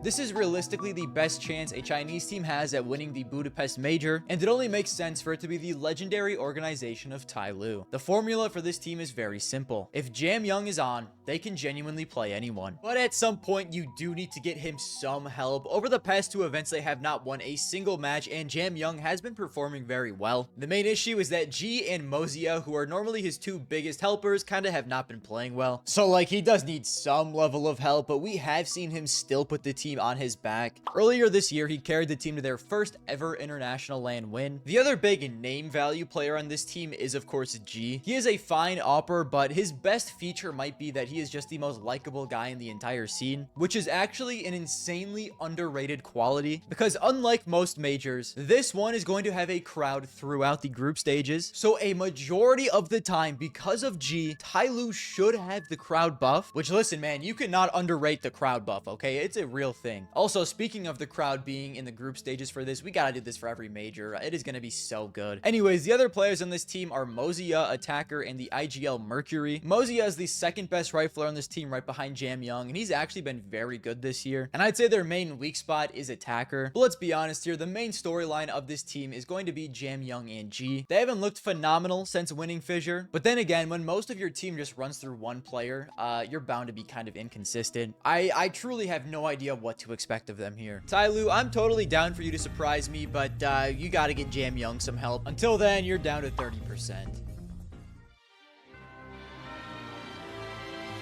This is realistically the best chance a Chinese team has at winning the Budapest Major, and it only makes sense for it to be the legendary organization of Tyloo. The formula for this team is very simple. If Jam Young is on, they can genuinely play anyone. But at some point, you do need to get him some help. Over the past 2 events, they have not won a single match, and Jam Young has been performing very well. The main issue is that G and Mozia, who are normally his 2 biggest helpers, kind of have not been playing well. So, like, he does need some level of help, but we have seen him still put the team on his back. Earlier this year, he carried the team to their first ever international LAN win. The other big name value player on this team is, of course, G. He is a fine AWPer, but his best feature might be that he is just the most likable guy in the entire scene, which is actually an insanely underrated quality because unlike most majors, this one is going to have a crowd throughout the group stages. So a majority of the time, because of G, Tyloo should have the crowd buff, which listen, man, you cannot underrate the crowd buff, okay? It's a real thing. Also, speaking of the crowd being in the group stages for this, we gotta do this for every major. It is gonna be so good. Anyways, the other players on this team are Mozia, Attacker, and the IGL Mercury. Mozia is the second best rifler on this team right behind Jam Young, and he's actually been very good this year. And I'd say their main weak spot is Attacker. But let's be honest here, the main storyline of this team is going to be Jam Young and G. They haven't looked phenomenal since winning Fissure, but then again, when most of your team just runs through one player, you're bound to be kind of inconsistent. I truly have no idea what to expect of them here. Tyloo, I'm totally down for you to surprise me, but you gotta get Jam Young some help. Until then, you're down to 30%.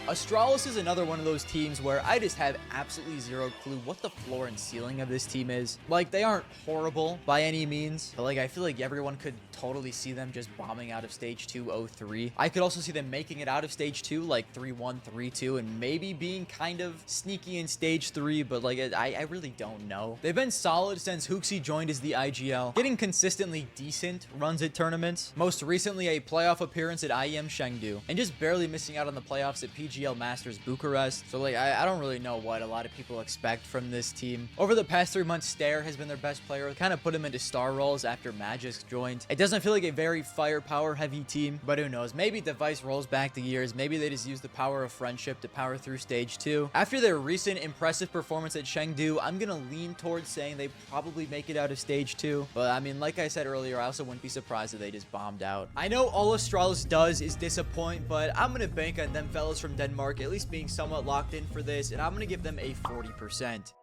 Astralis is another one of those teams where I just have absolutely zero clue what the floor and ceiling of this team is. Like, they aren't horrible by any means, but like, I feel like everyone could totally see them just bombing out of stage 2 0-3. I could also see them making it out of stage 2 like 3-1, 3-2, and maybe being kind of sneaky in stage 3, but like, I really don't know. They've been solid since Huxi joined as the IGL, getting consistently decent runs at tournaments. Most recently, a playoff appearance at IEM Chengdu, and just barely missing out on the playoffs at PGL Masters Bucharest. So like, I don't really know what a lot of people expect from this team. Over the past 3 months, Stare has been their best player, kind of put him into star roles after Magisk joined. It doesn't feel like a very firepower heavy team, but who knows? Maybe Device rolls back the years. Maybe they just use the power of friendship to power through stage 2. After their recent impressive performance at Chengdu, I'm gonna lean towards saying they probably make it out of stage 2. But I mean, like I said earlier, I also wouldn't be surprised if they just bombed out. I know all Astralis does is disappoint, but I'm gonna bank on them fellas from Denmark at least being somewhat locked in for this, and I'm gonna give them a 40%.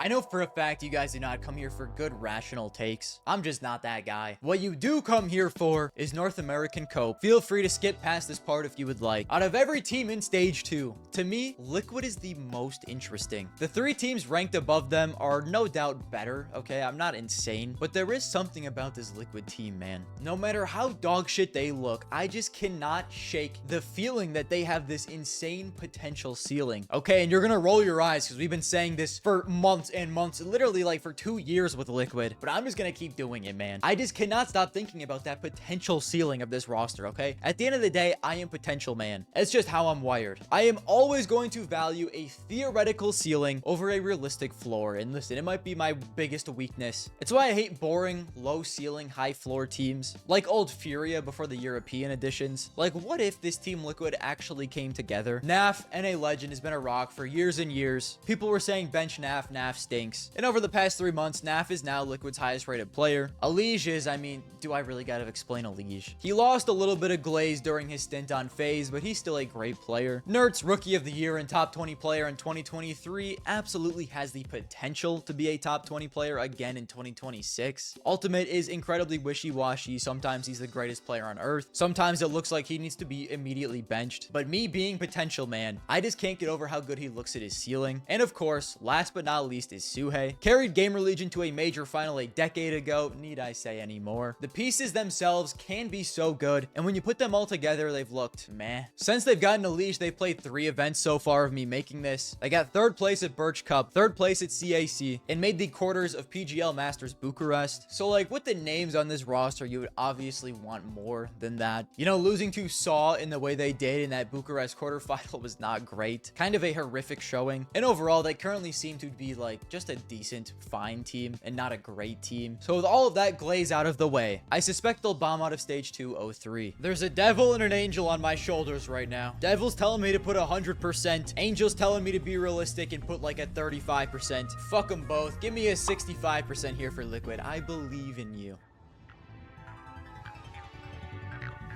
I know for a fact you guys do not come here for good rational takes. I'm just not that guy. What you do come here for is North American Cope. Feel free to skip past this part if you would like. Out of every team in stage 2, to me, Liquid is the most interesting. The 3 teams ranked above them are no doubt better, okay? I'm not insane, but there is something about this Liquid team, man. No matter how dog shit they look, I just cannot shake the feeling that they have this insane potential ceiling. Okay, and you're gonna roll your eyes because we've been saying this for months and months, literally like for 2 years with Liquid, but I'm just gonna keep doing it, man. I just cannot stop thinking about that potential ceiling of this roster, okay? At the end of the day, I am potential, man. It's just how I'm wired. I am always going to value a theoretical ceiling over a realistic floor, and listen, it might be my biggest weakness. It's why I hate boring, low ceiling, high floor teams, like old Furia before the European editions. Like, what if this Team Liquid actually came together? NAF, NA Legend, has been a rock for years and years. People were saying bench NAF, NAF stinks. And over the past 3 months, NAF is now Liquid's highest rated player. Alige is, I mean, do I really gotta explain Alige? He lost a little bit of glaze during his stint on Faze, but he's still a great player. Nert's Rookie of the Year and top 20 player in 2023 absolutely has the potential to be a top 20 player again in 2026. Ultimate is incredibly wishy-washy. Sometimes he's the greatest player on earth. Sometimes it looks like he needs to be immediately benched. But me being potential, man, I just can't get over how good he looks at his ceiling. And of course, last but not least is Suhei. Carried Gamer Legion to a major final a decade ago, need I say anymore? The pieces themselves can be so good, and when you put them all together, they've looked meh. Since they've gotten a leash, they've played 3 events so far of me making this. They got 3rd place at Birch Cup, 3rd place at CAC, and made the quarters of PGL Masters Bucharest. So like with the names on this roster, you would obviously want more than that. You know, losing to Saw in the way they did in that Bucharest quarterfinal was not great. Kind of a horrific showing. And overall, they currently seem to be like just a decent, fine team and not a great team. So with all of that glaze out of the way, I suspect they'll bomb out of stage 2-0-3. There's a devil and an angel on my shoulders right now. Devil's telling me to put 100%. Angel's telling me to be realistic and put like a 35%. Fuck them both. Give me a 65% here for Liquid. I believe in you.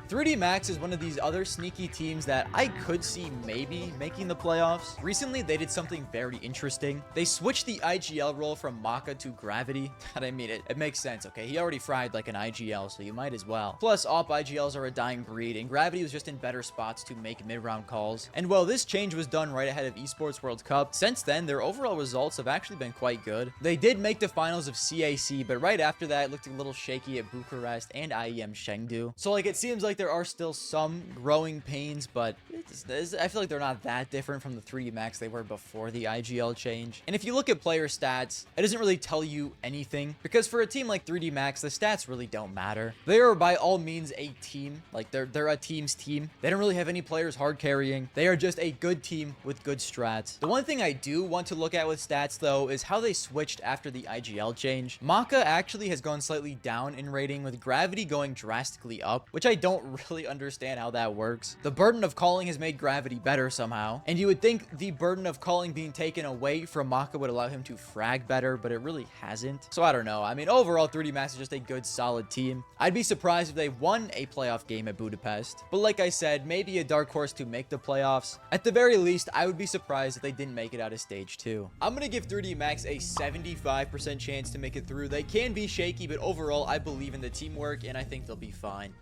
3D Max is one of these other sneaky teams that I could see maybe making the playoffs. Recently, they did something very interesting. They switched the IGL role from Maka to Gravity. And I mean, it makes sense, okay? He already fried like an IGL, so you might as well. Plus, AWP IGLs are a dying breed, and Gravity was just in better spots to make mid-round calls. And while this change was done right ahead of Esports World Cup, since then, their overall results have actually been quite good. They did make the finals of CAC, but right after that, it looked a little shaky at Bucharest and IEM Chengdu. So, like, it seems like there are still some growing pains, but I feel like they're not that different from the 3D Max they were before the IGL change. And if you look at player stats, it doesn't really tell you anything, because for a team like 3D Max, the stats really don't matter. They are by all means a team. Like, they're a team's team. They don't really have any players hard carrying. They are just a good team with good strats. The one thing I do want to look at with stats, though, is how they switched after the IGL change. Maka actually has gone slightly down in rating, with Gravity going drastically up, which I don't really understand how that works. The burden of calling has made Gravity better somehow, and you would think the burden of calling being taken away from Maka would allow him to frag better, but it really hasn't. So I don't know. I mean, overall, 3D Max is just a good, solid team. I'd be surprised if they won a playoff game at Budapest, but like I said, maybe a dark horse to make the playoffs. At the very least, I would be surprised if they didn't make it out of stage 2. I'm gonna give 3D Max a 75% chance to make it through. They can be shaky, but overall, I believe in the teamwork, and I think they'll be fine.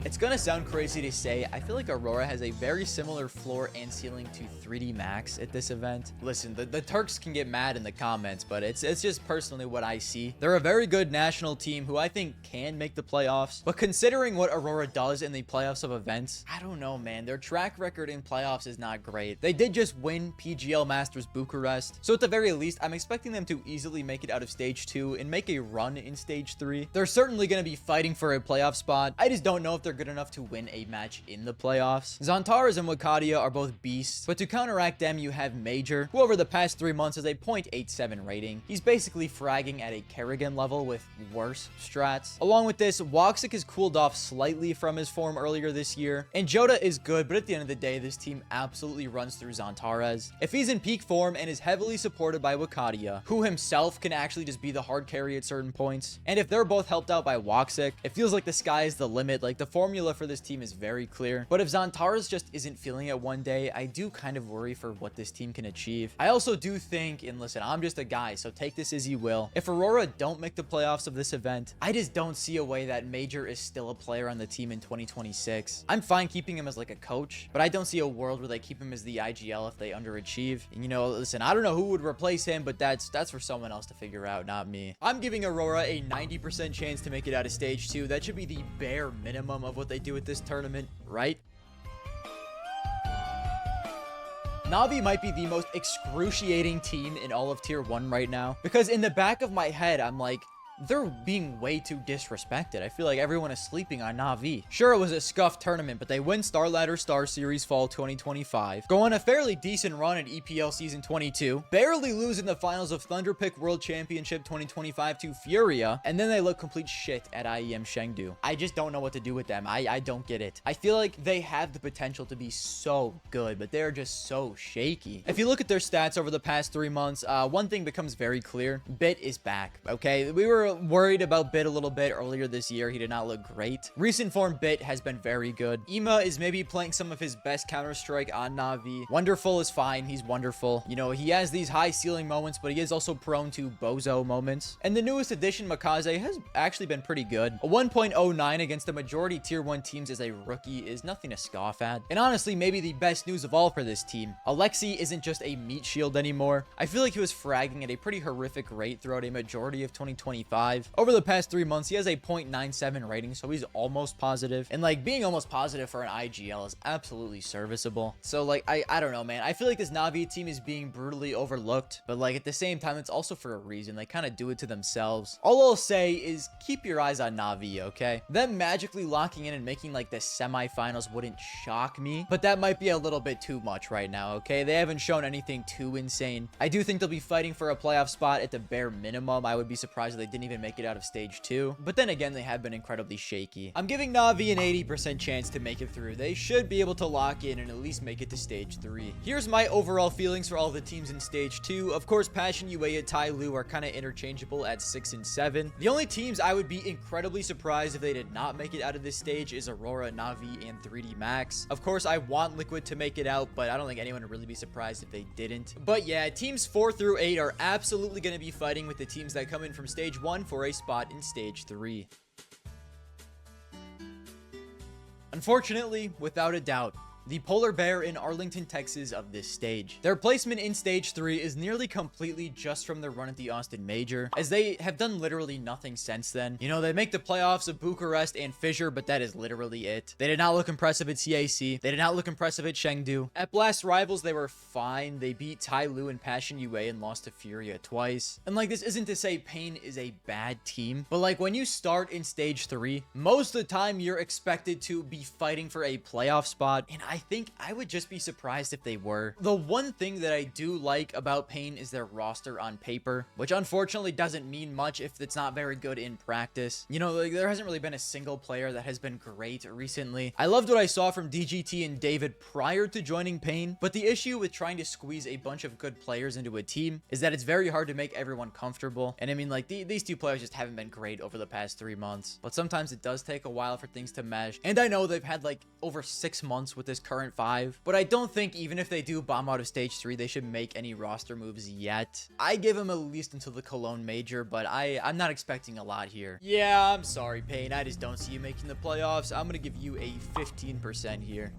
It's gonna sound crazy to say, I feel like Aurora has a very similar floor and ceiling to 3D Max at this event. Listen, the Turks can get mad in the comments, but it's just personally what I see. They're a very good national team who I think can make the playoffs, but considering what Aurora does in the playoffs of events, I don't know, man. Their track record in playoffs is not great. They did just win PGL Masters Bucharest, so at the very least, I'm expecting them to easily make it out of stage 2 and make a run in stage 3. They're certainly gonna be fighting for a playoff spot. I just don't know if they're good enough to win a match in the playoffs. Xantares and Wakadia are both beasts, but to counteract them, you have Major, who over the past 3 months has a 0.87 rating. He's basically fragging at a Kerrigan level with worse strats. Along with this, Woxic has cooled off slightly from his form earlier this year, and Joda is good, but at the end of the day, this team absolutely runs through Xantares. If he's in peak form and is heavily supported by Wakadia, who himself can actually just be the hard carry at certain points, and if they're both helped out by Woxic, it feels like the sky is the limit. Like, the formula for this team is very clear. But if Xantares just isn't feeling it one day, I do kind of worry for what this team can achieve. I also do think, and listen, I'm just a guy, so take this as you will, if Aurora don't make the playoffs of this event, I just don't see a way that Major is still a player on the team in 2026. I'm fine keeping him as like a coach, but I don't see a world where they keep him as the IGL if they underachieve. And you know, listen, I don't know who would replace him, but that's for someone else to figure out, not me. I'm giving Aurora a 90% chance to make it out of stage 2. That should be the bare minimum of what they do at this tournament, right? NAVI might be the most excruciating team in all of tier 1 right now, because in the back of my head, I'm like, they're being way too disrespected. I feel like everyone is sleeping on NAVI. Sure, it was a scuffed tournament, but they win StarLadder Star Series Fall 2025. Go on a fairly decent run at EPL Season 22. Barely lose in the finals of Thunderpick World Championship 2025 to Furia. And then they look complete shit at IEM Chengdu. I just don't know what to do with them. I don't get it. I feel like they have the potential to be so good, but they're just so shaky. If you look at their stats over the past 3 months, one thing becomes very clear. Bit is back, okay? We were worried about Bit a little bit earlier this year. He did not look great. Recent form Bit has been very good. Ema is maybe playing some of his best Counter-Strike on Navi. Wonderful is fine. He's wonderful. You know, he has these high ceiling moments, but he is also prone to bozo moments. And the newest addition, Makaze, has actually been pretty good. A 1.09 against the majority tier 1 teams as a rookie is nothing to scoff at. And honestly, maybe the best news of all for this team. Alexi isn't just a meat shield anymore. I feel like he was fragging at a pretty horrific rate throughout a majority of 2025. Over the past 3 months, he has a 0.97 rating, so he's almost positive. And like being almost positive for an IGL is absolutely serviceable. So like, I don't know, man. I feel like this Navi team is being brutally overlooked, but like at the same time, it's also for a reason. They kind of do it to themselves. All I'll say is keep your eyes on Navi, okay? Them magically locking in and making like the semifinals wouldn't shock me, but that might be a little bit too much right now, okay? They haven't shown anything too insane. I do think they'll be fighting for a playoff spot at the bare minimum. I would be surprised if they didn't even make it out of stage 2, but then again, they have been incredibly shaky. I'm giving Navi an 80% chance to make it through. They should be able to lock in and at least make it to stage 3. Here's my overall feelings for all the teams in stage 2. Of course, Passion, UA, and Tyloo are kind of interchangeable at 6 and 7. The only teams I would be incredibly surprised if they did not make it out of this stage is Aurora, Navi, and 3D Max. Of course, I want Liquid to make it out, but I don't think anyone would really be surprised if they didn't. But yeah, teams 4 through 8 are absolutely going to be fighting with the teams that come in from stage 1 for a spot in stage 3. Unfortunately, without a doubt, the polar bear in Arlington, Texas of this stage. Their placement in stage 3 is nearly completely just from their run at the Austin Major, as they have done literally nothing since then. You know, they make the playoffs of Bucharest and Fissure, but that is literally it. They did not look impressive at CAC. They did not look impressive at Chengdu. At Blast Rivals, they were fine. They beat Tyloo and Passion UA and lost to Furia twice. And like, this isn't to say Pain is a bad team, but like when you start in stage 3, most of the time you're expected to be fighting for a playoff spot, and I think I would just be surprised if they were. The one thing that I do like about Pain is their roster on paper, which unfortunately doesn't mean much if it's not very good in practice. You know, like, there hasn't really been a single player that has been great recently. I loved what I saw from DGT and David prior to joining Pain, but the issue with trying to squeeze a bunch of good players into a team is that it's very hard to make everyone comfortable. And I mean, like, these two players just haven't been great over the past 3 months, but sometimes it does take a while for things to mesh. And I know they've had like over 6 months with this current 5, but I don't think even if they do bomb out of stage 3, they should make any roster moves yet. I give them at least until the Cologne Major, but I'm not expecting a lot here. Yeah, I'm sorry, Pain. I just don't see you making the playoffs. I'm gonna give you a 15% here.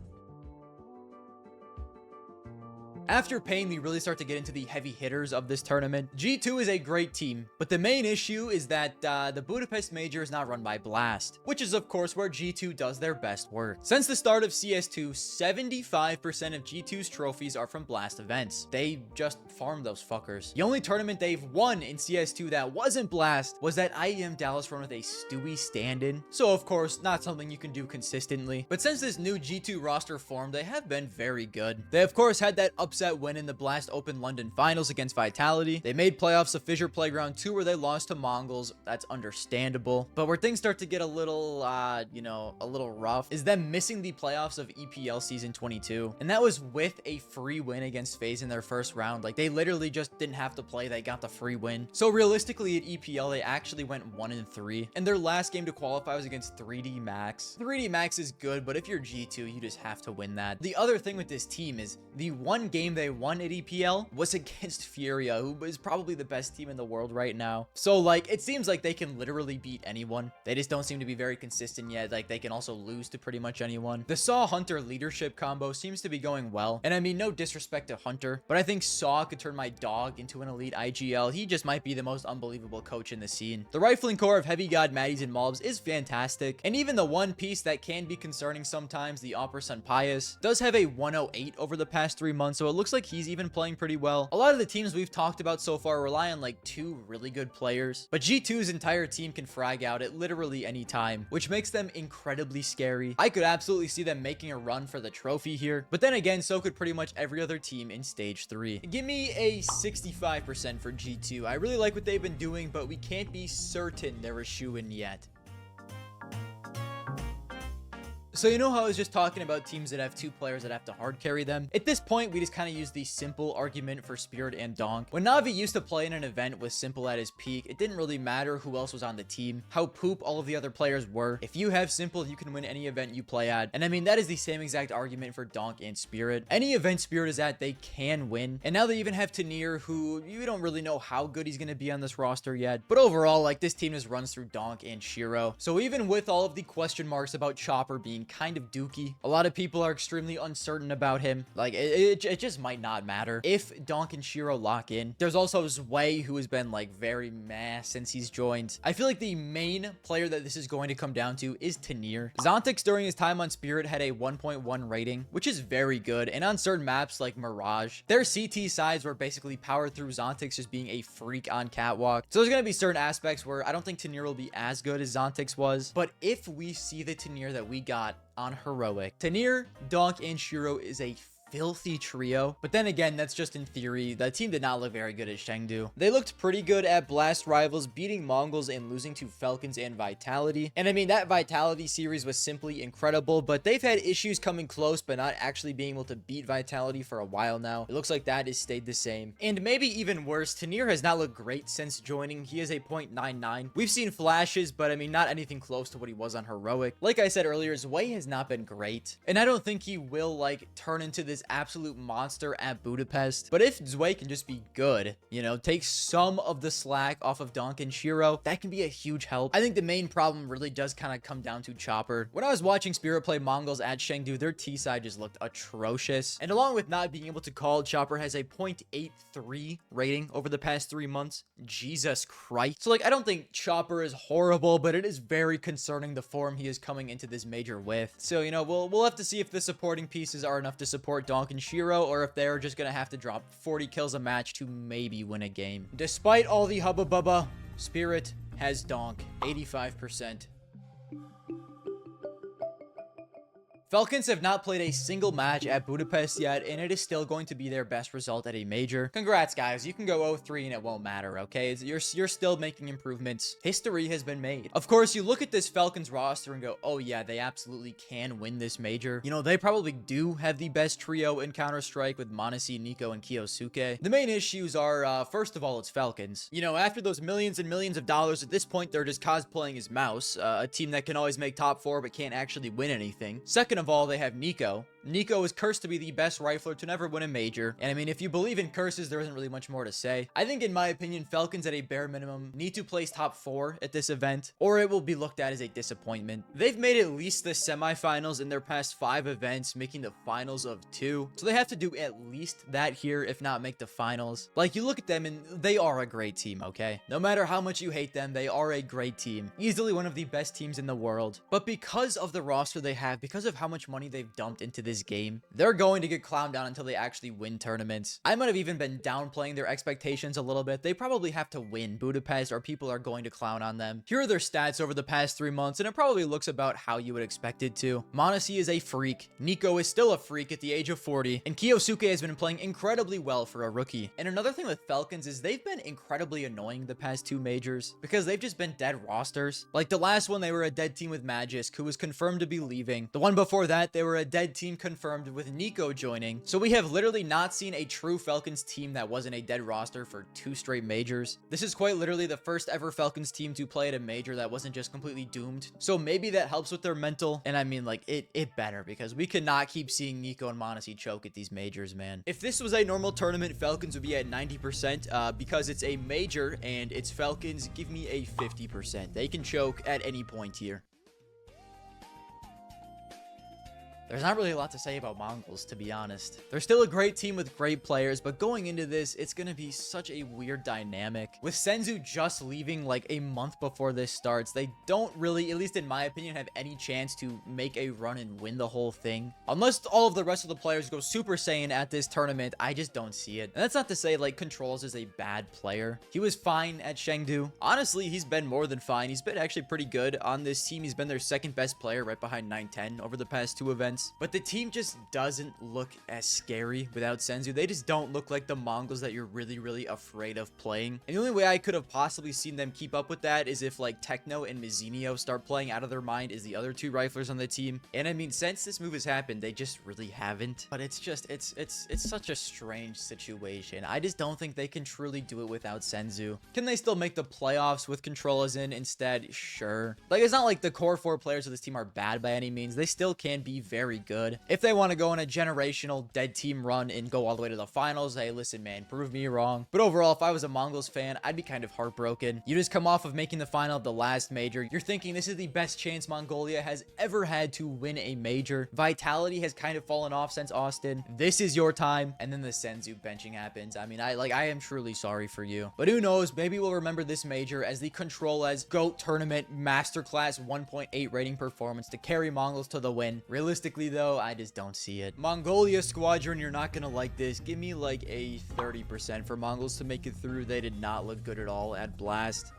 After Pain, we really start to get into the heavy hitters of this tournament. G2 is a great team, but the main issue is that the Budapest Major is not run by Blast, which is of course where G2 does their best work. Since the start of CS2, 75% of G2's trophies are from Blast events. They just farm those fuckers. The only tournament they've won in CS2 that wasn't Blast was that IEM Dallas run with a Stewie stand-in. So of course, not something you can do consistently. But since this new G2 roster formed, they have been very good. They of course had that upset win in the Blast Open London Finals against Vitality. They made playoffs of Fissure Playground 2 where they lost to Mongolz. That's understandable. But where things start to get a little, you know, a little rough is them missing the playoffs of EPL Season 22. And that was with a free win against Faze in their first round. Like, they literally just didn't have to play. They got the free win. So realistically at EPL, they actually went 1-3. And their last game to qualify was against 3D Max. 3D Max is good, but if you're G2, you just have to win that. The other thing with this team is the one game they won at EPL was against Furia, who is probably the best team in the world right now. So like, it seems like they can literally beat anyone. They just don't seem to be very consistent yet. Like, they can also lose to pretty much anyone. The Saw Hunter leadership combo seems to be going well. And I mean, no disrespect to Hunter, but I think Saw could turn my dog into an elite IGL. He just might be the most unbelievable coach in the scene. The rifling core of Heavy God, Maddies, and Mobs is fantastic. And even the one piece that can be concerning sometimes, the Opera Sun Pius, does have a 108 over the past 3 months. So it looks like he's even playing pretty well. A lot of the teams we've talked about so far rely on like 2 really good players, but G2's entire team can frag out at literally any time, which makes them incredibly scary. I could absolutely see them making a run for the trophy here, but then again, so could pretty much every other team in stage 3. Give me a 65% for G2. I really like what they've been doing, but we can't be certain they're a shoo-in yet. So you know how I was just talking about teams that have 2 players that have to hard carry them? At this point, we just kind of use the Simple argument for Spirit and Donk. When NAVI used to play in an event with Simple at his peak, it didn't really matter who else was on the team, how poop all of the other players were. If you have Simple, you can win any event you play at. And I mean, that is the same exact argument for Donk and Spirit. Any event Spirit is at, they can win. And now they even have Tanir, who you don't really know how good he's going to be on this roster yet. But overall, like, this team just runs through Donk and Shiro. So even with all of the question marks about Chopper being kind of dookie, a lot of people are extremely uncertain about him. Like, it just might not matter if Donk and Shiro lock in. There's also Zwei, who has been like very meh since he's joined. I feel like the main player that this is going to come down to is Tanir. Zontix during his time on Spirit had a 1.1 rating, which is very good, and on certain maps like Mirage, their CT sides were basically powered through Zontix just being a freak on Catwalk. So there's going to be certain aspects where I don't think Tanir will be as good as Zontix was, but if we see the Tanir that we got on Heroic, Tanir, Donk, and Shiro is a filthy trio. But then again, that's just in theory. The team did not look very good at Chengdu. They looked pretty good at Blast Rivals, beating Mongolz and losing to Falcons and Vitality. And I mean, that Vitality series was simply incredible, but they've had issues coming close, but not actually being able to beat Vitality for a while now. It looks like that has stayed the same. And maybe even worse, Tanir has not looked great since joining. He is a 0.99. We've seen flashes, but I mean, not anything close to what he was on Heroic. Like I said earlier, Zwei has not been great. And I don't think he will like turn into this absolute monster at Budapest. But if Zwei can just be good, you know, take some of the slack off of Donk and Shiro, that can be a huge help. I think the main problem really does kind of come down to Chopper. When I was watching Spirit play Mongolz at Chengdu, their T side just looked atrocious. And along with not being able to call, Chopper has a 0.83 rating over the past 3 months. Jesus Christ. So like, I don't think Chopper is horrible, but it is very concerning the form he is coming into this major with. So, you know, we'll have to see if the supporting pieces are enough to support Donk and Shiro, or if they're just gonna have to drop 40 kills a match to maybe win a game. Despite all the hubba bubba, Spirit has Donk, 85%. Falcons have not played a single match at Budapest yet, and it is still going to be their best result at a major. Congrats, guys. You can go 0-3 and it won't matter, okay? You're still making improvements. History has been made. Of course, you look at this Falcons roster and go, oh yeah, they absolutely can win this major. You know, they probably do have the best trio in Counter-Strike with m0NESY, NiKo, and Kiyosuke. The main issues are, first of all, it's Falcons. You know, after those millions and millions of dollars, at this point, they're just cosplaying as Mouz, a team that can always make top 4 but can't actually win anything. Second of all, they have NiKo. NiKo is cursed to be the best rifler to never win a major. And I mean, if you believe in curses, there isn't really much more to say. I think, in my opinion, Falcons at a bare minimum need to place top 4 at this event, or it will be looked at as a disappointment. They've made at least the semifinals in their past 5 events, making the finals of 2. So they have to do at least that here, if not make the finals. Like, you look at them and they are a great team, okay? No matter how much you hate them, they are a great team. Easily one of the best teams in the world. But because of the roster they have, because of how much money they've dumped into this game, they're going to get clowned down until they actually win tournaments. I might have even been downplaying their expectations a little bit. They probably have to win Budapest or people are going to clown on them. Here are their stats over the past 3 months, and it probably looks about how you would expect it to. m0NESY is a freak, NiKo is still a freak at the age of 40, and Kiyosuke has been playing incredibly well for a rookie. And another thing with Falcons is they've been incredibly annoying the past 2 majors because they've just been dead rosters. Like the last one, they were a dead team with Magisk, who was confirmed to be leaving. The one before that, they were a dead team confirmed with NiKo joining. So we have literally not seen a true Falcons team that wasn't a dead roster for 2 straight majors. This is quite literally the first ever Falcons team to play at a major that wasn't just completely doomed. So maybe that helps with their mental. And I mean, like, it better, because we cannot keep seeing NiKo and m0NESY choke at these majors, man. If this was a normal tournament, Falcons would be at 90%. Because it's a major and it's Falcons, give me a 50%. They can choke at any point here. There's not really a lot to say about Mongolz, to be honest. They're still a great team with great players, but going into this, it's going to be such a weird dynamic. With Senzu just leaving like a month before this starts, they don't really, at least in my opinion, have any chance to make a run and win the whole thing. Unless all of the rest of the players go Super Saiyan at this tournament, I just don't see it. And that's not to say like Controls is a bad player. He was fine at Chengdu. Honestly, he's been more than fine. He's been actually pretty good on this team. He's been their second best player right behind 910 over the past 2 events. But the team just doesn't look as scary without Senzu. They just don't look like the Mongols that you're really, really afraid of playing. And the only way I could have possibly seen them keep up with that is if like Techno and Mizinio start playing out of their mind as the other 2 riflers on the team. And I mean, since this move has happened, they just really haven't. But it's just, it's such a strange situation. I just don't think they can truly do it without Senzu. Can they still make the playoffs with Controllers in instead? Sure. Like, it's not like the core 4 players of this team are bad by any means. They still can be very good. If they want to go on a generational dead team run and go all the way to the finals, hey, listen, man, prove me wrong. But overall, if I was a Mongolz fan, I'd be kind of heartbroken. You just come off of making the final of the last major. You're thinking this is the best chance Mongolia has ever had to win a major. Vitality has kind of fallen off since Austin. This is your time. And then the Senzu benching happens. I mean, I am truly sorry for you. But who knows? Maybe we'll remember this major as the Control-as GOAT tournament masterclass 1.8 rating performance to carry Mongols to the win. Realistically, though, I just don't see it. Mongolia Squadron, you're not gonna like this. Give me like a 30% for Mongols to make it through. They did not look good at all at Blast.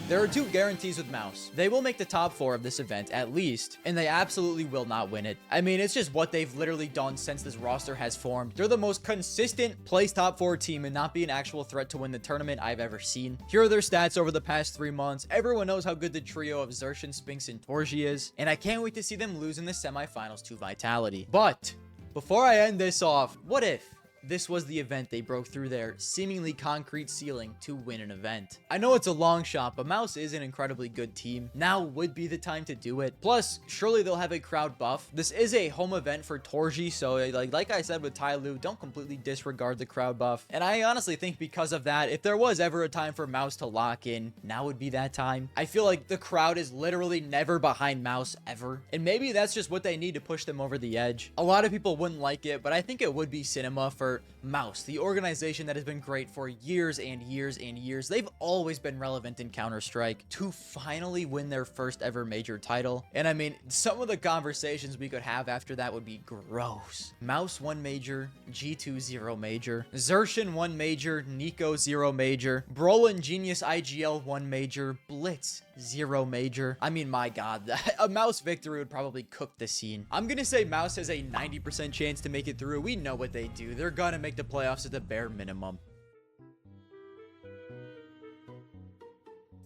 There are 2 guarantees with Mouz. They will make the top 4 of this event, at least, and they absolutely will not win it. I mean, it's just what they've literally done since this roster has formed. They're the most consistent place top 4 team and not be an actual threat to win the tournament I've ever seen. Here are their stats over the past 3 months. Everyone knows how good the trio of Xerxin, Spinks, and Torji is, and I can't wait to see them lose in the semifinals to Vitality. But before I end this off, what if this was the event they broke through their seemingly concrete ceiling to win an event? I know it's a long shot, but Mouz is an incredibly good team. Now would be the time to do it. Plus, surely they'll have a crowd buff. This is a home event for Torji, so like I said with Tyloo, don't completely disregard the crowd buff. And I honestly think because of that, if there was ever a time for Mouz to lock in, now would be that time. I feel like the crowd is literally never behind Mouz ever. And maybe that's just what they need to push them over the edge. A lot of people wouldn't like it, but I think it would be cinema for Mouz, the organization that has been great for years and years and years. They've always been relevant in Counter-Strike, to finally win their first ever major title. And I mean, some of the conversations we could have after that would be gross. Mouz 1 major, G2 0 major, Xerxin 1 major, Nico 0 major, Brolin Genius IGL 1 major, Blitz 0 major. I mean, my god, a Mouz victory would probably cook the scene. I'm gonna say Mouz has a 90% chance to make it through. We know what they do. They're gonna make the playoffs at the bare minimum.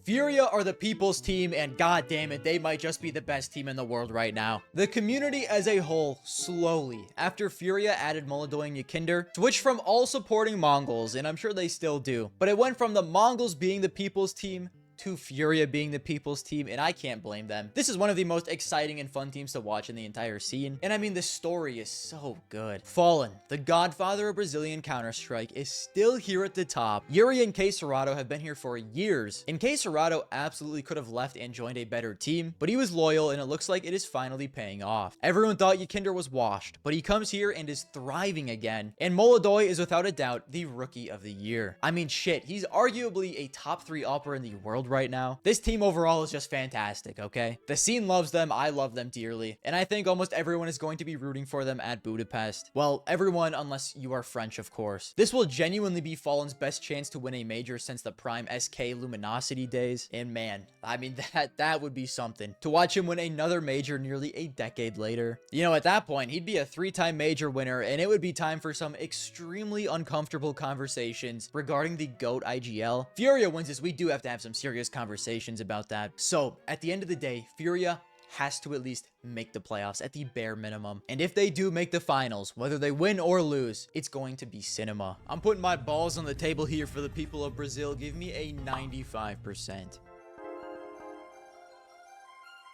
Furia are the people's team, and god damn it, they might just be the best team in the world right now. The community as a whole, slowly, after Furia added Molodoy and Yakinder, switched from all supporting Mongolz, and I'm sure they still do, but it went from the Mongols being the people's team to Furia being the people's team, and I can't blame them. This is one of the most exciting and fun teams to watch in the entire scene, and I mean, the story is so good. Fallen, the godfather of Brazilian Counter-Strike, is still here at the top. Yuri and K Serrato have been here for years, and K Serrato absolutely could have left and joined a better team, but he was loyal, and it looks like it is finally paying off. Everyone thought Yakinder was washed, but he comes here and is thriving again, and Molodoy is without a doubt the rookie of the year. I mean, shit, he's arguably a top 3 upper in the world right now. This team overall is just fantastic, okay? The scene loves them, I love them dearly, and I think almost everyone is going to be rooting for them at Budapest. Well, everyone unless you are French, of course. This will genuinely be Fallen's best chance to win a major since the prime SK Luminosity days, and man, I mean, that would be something. To watch him win another major nearly a decade later. You know, at that point, he'd be a 3-time major winner, and it would be time for some extremely uncomfortable conversations regarding the GOAT IGL. Furia wins this, we do have to have some serious conversations about that. So, at the end of the day, Furia has to at least make the playoffs at the bare minimum. And if they do make the finals, whether they win or lose, it's going to be cinema. I'm putting my balls on the table here for the people of Brazil. Give me a 95%.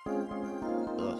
Ugh.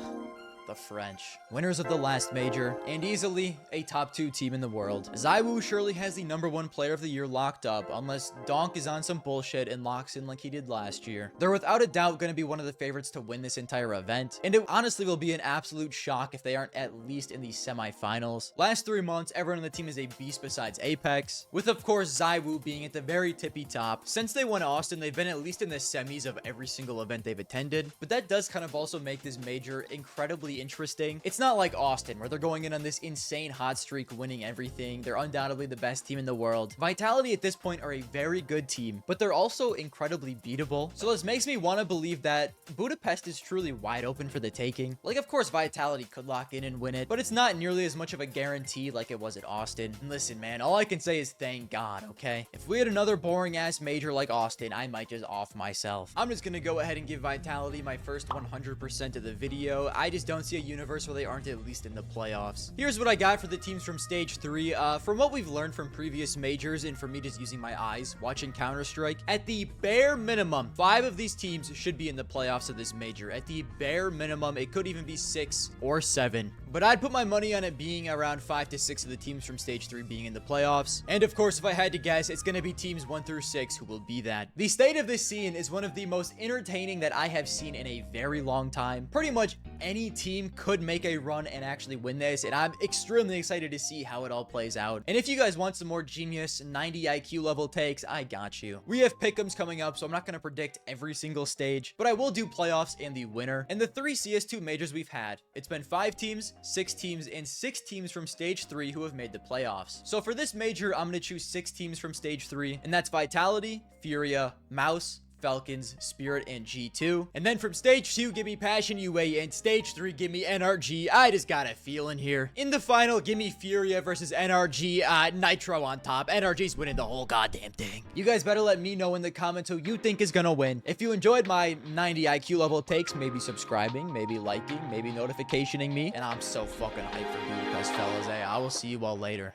the French. Winners of the last major, and easily a top 2 team in the world. ZywOo surely has the #1 player of the year locked up, unless Donk is on some bullshit and locks in like he did last year. They're without a doubt going to be one of the favorites to win this entire event, and it honestly will be an absolute shock if they aren't at least in the semifinals. Last 3 months, everyone on the team is a beast besides Apex, with of course ZywOo being at the very tippy top. Since they won Austin, they've been at least in the semis of every single event they've attended, but that does kind of also make this major incredibly interesting. It's not like Austin, where they're going in on this insane hot streak, winning everything. They're undoubtedly the best team in the world. Vitality at this point are a very good team, but they're also incredibly beatable. So this makes me want to believe that Budapest is truly wide open for the taking. Like, of course, Vitality could lock in and win it, but it's not nearly as much of a guarantee like it was at Austin. And listen, man, all I can say is thank God, okay? If we had another boring-ass major like Austin, I might just off myself. I'm just gonna go ahead and give Vitality my first 100% of the video. I just don't see a universe where they aren't at least in the playoffs. Here's what I got for the teams from Stage 3. From what we've learned from previous majors, and for me just using my eyes, watching Counter-Strike, at the bare minimum, 5 of these teams should be in the playoffs of this major. At the bare minimum, it could even be 6 or 7. But I'd put my money on it being around 5 to 6 of the teams from Stage 3 being in the playoffs. And of course, if I had to guess, it's going to be teams 1 through 6 who will be that. The state of this scene is one of the most entertaining that I have seen in a very long time. Pretty much any team could make a run and actually win this, and I'm extremely excited to see how it all plays out. And if you guys want some more genius 90 IQ level takes, I got you. We have pick'ems coming up, so I'm not going to predict every single stage, but I will do playoffs and the winner. And the 3 CS2 majors we've had, it's been 5 teams, 6 teams, and 6 teams from Stage 3 who have made the playoffs. So for this major, I'm going to choose 6 teams from Stage 3, and that's Vitality, Furia, Mouz, Falcons, Spirit, and G2. And then from Stage 2, give me Passion UA, and Stage 3, give me NRG. I just got a feeling here. In the final, give me Furia versus NRG. Nitro on top. NRG's winning the whole goddamn thing. You guys better let me know in the comments who you think is gonna win. If you enjoyed my 90 IQ level takes, maybe subscribing, maybe liking, maybe notificationing me. And I'm so fucking hyped for Budapest, fellas. Hey, I will see you all later.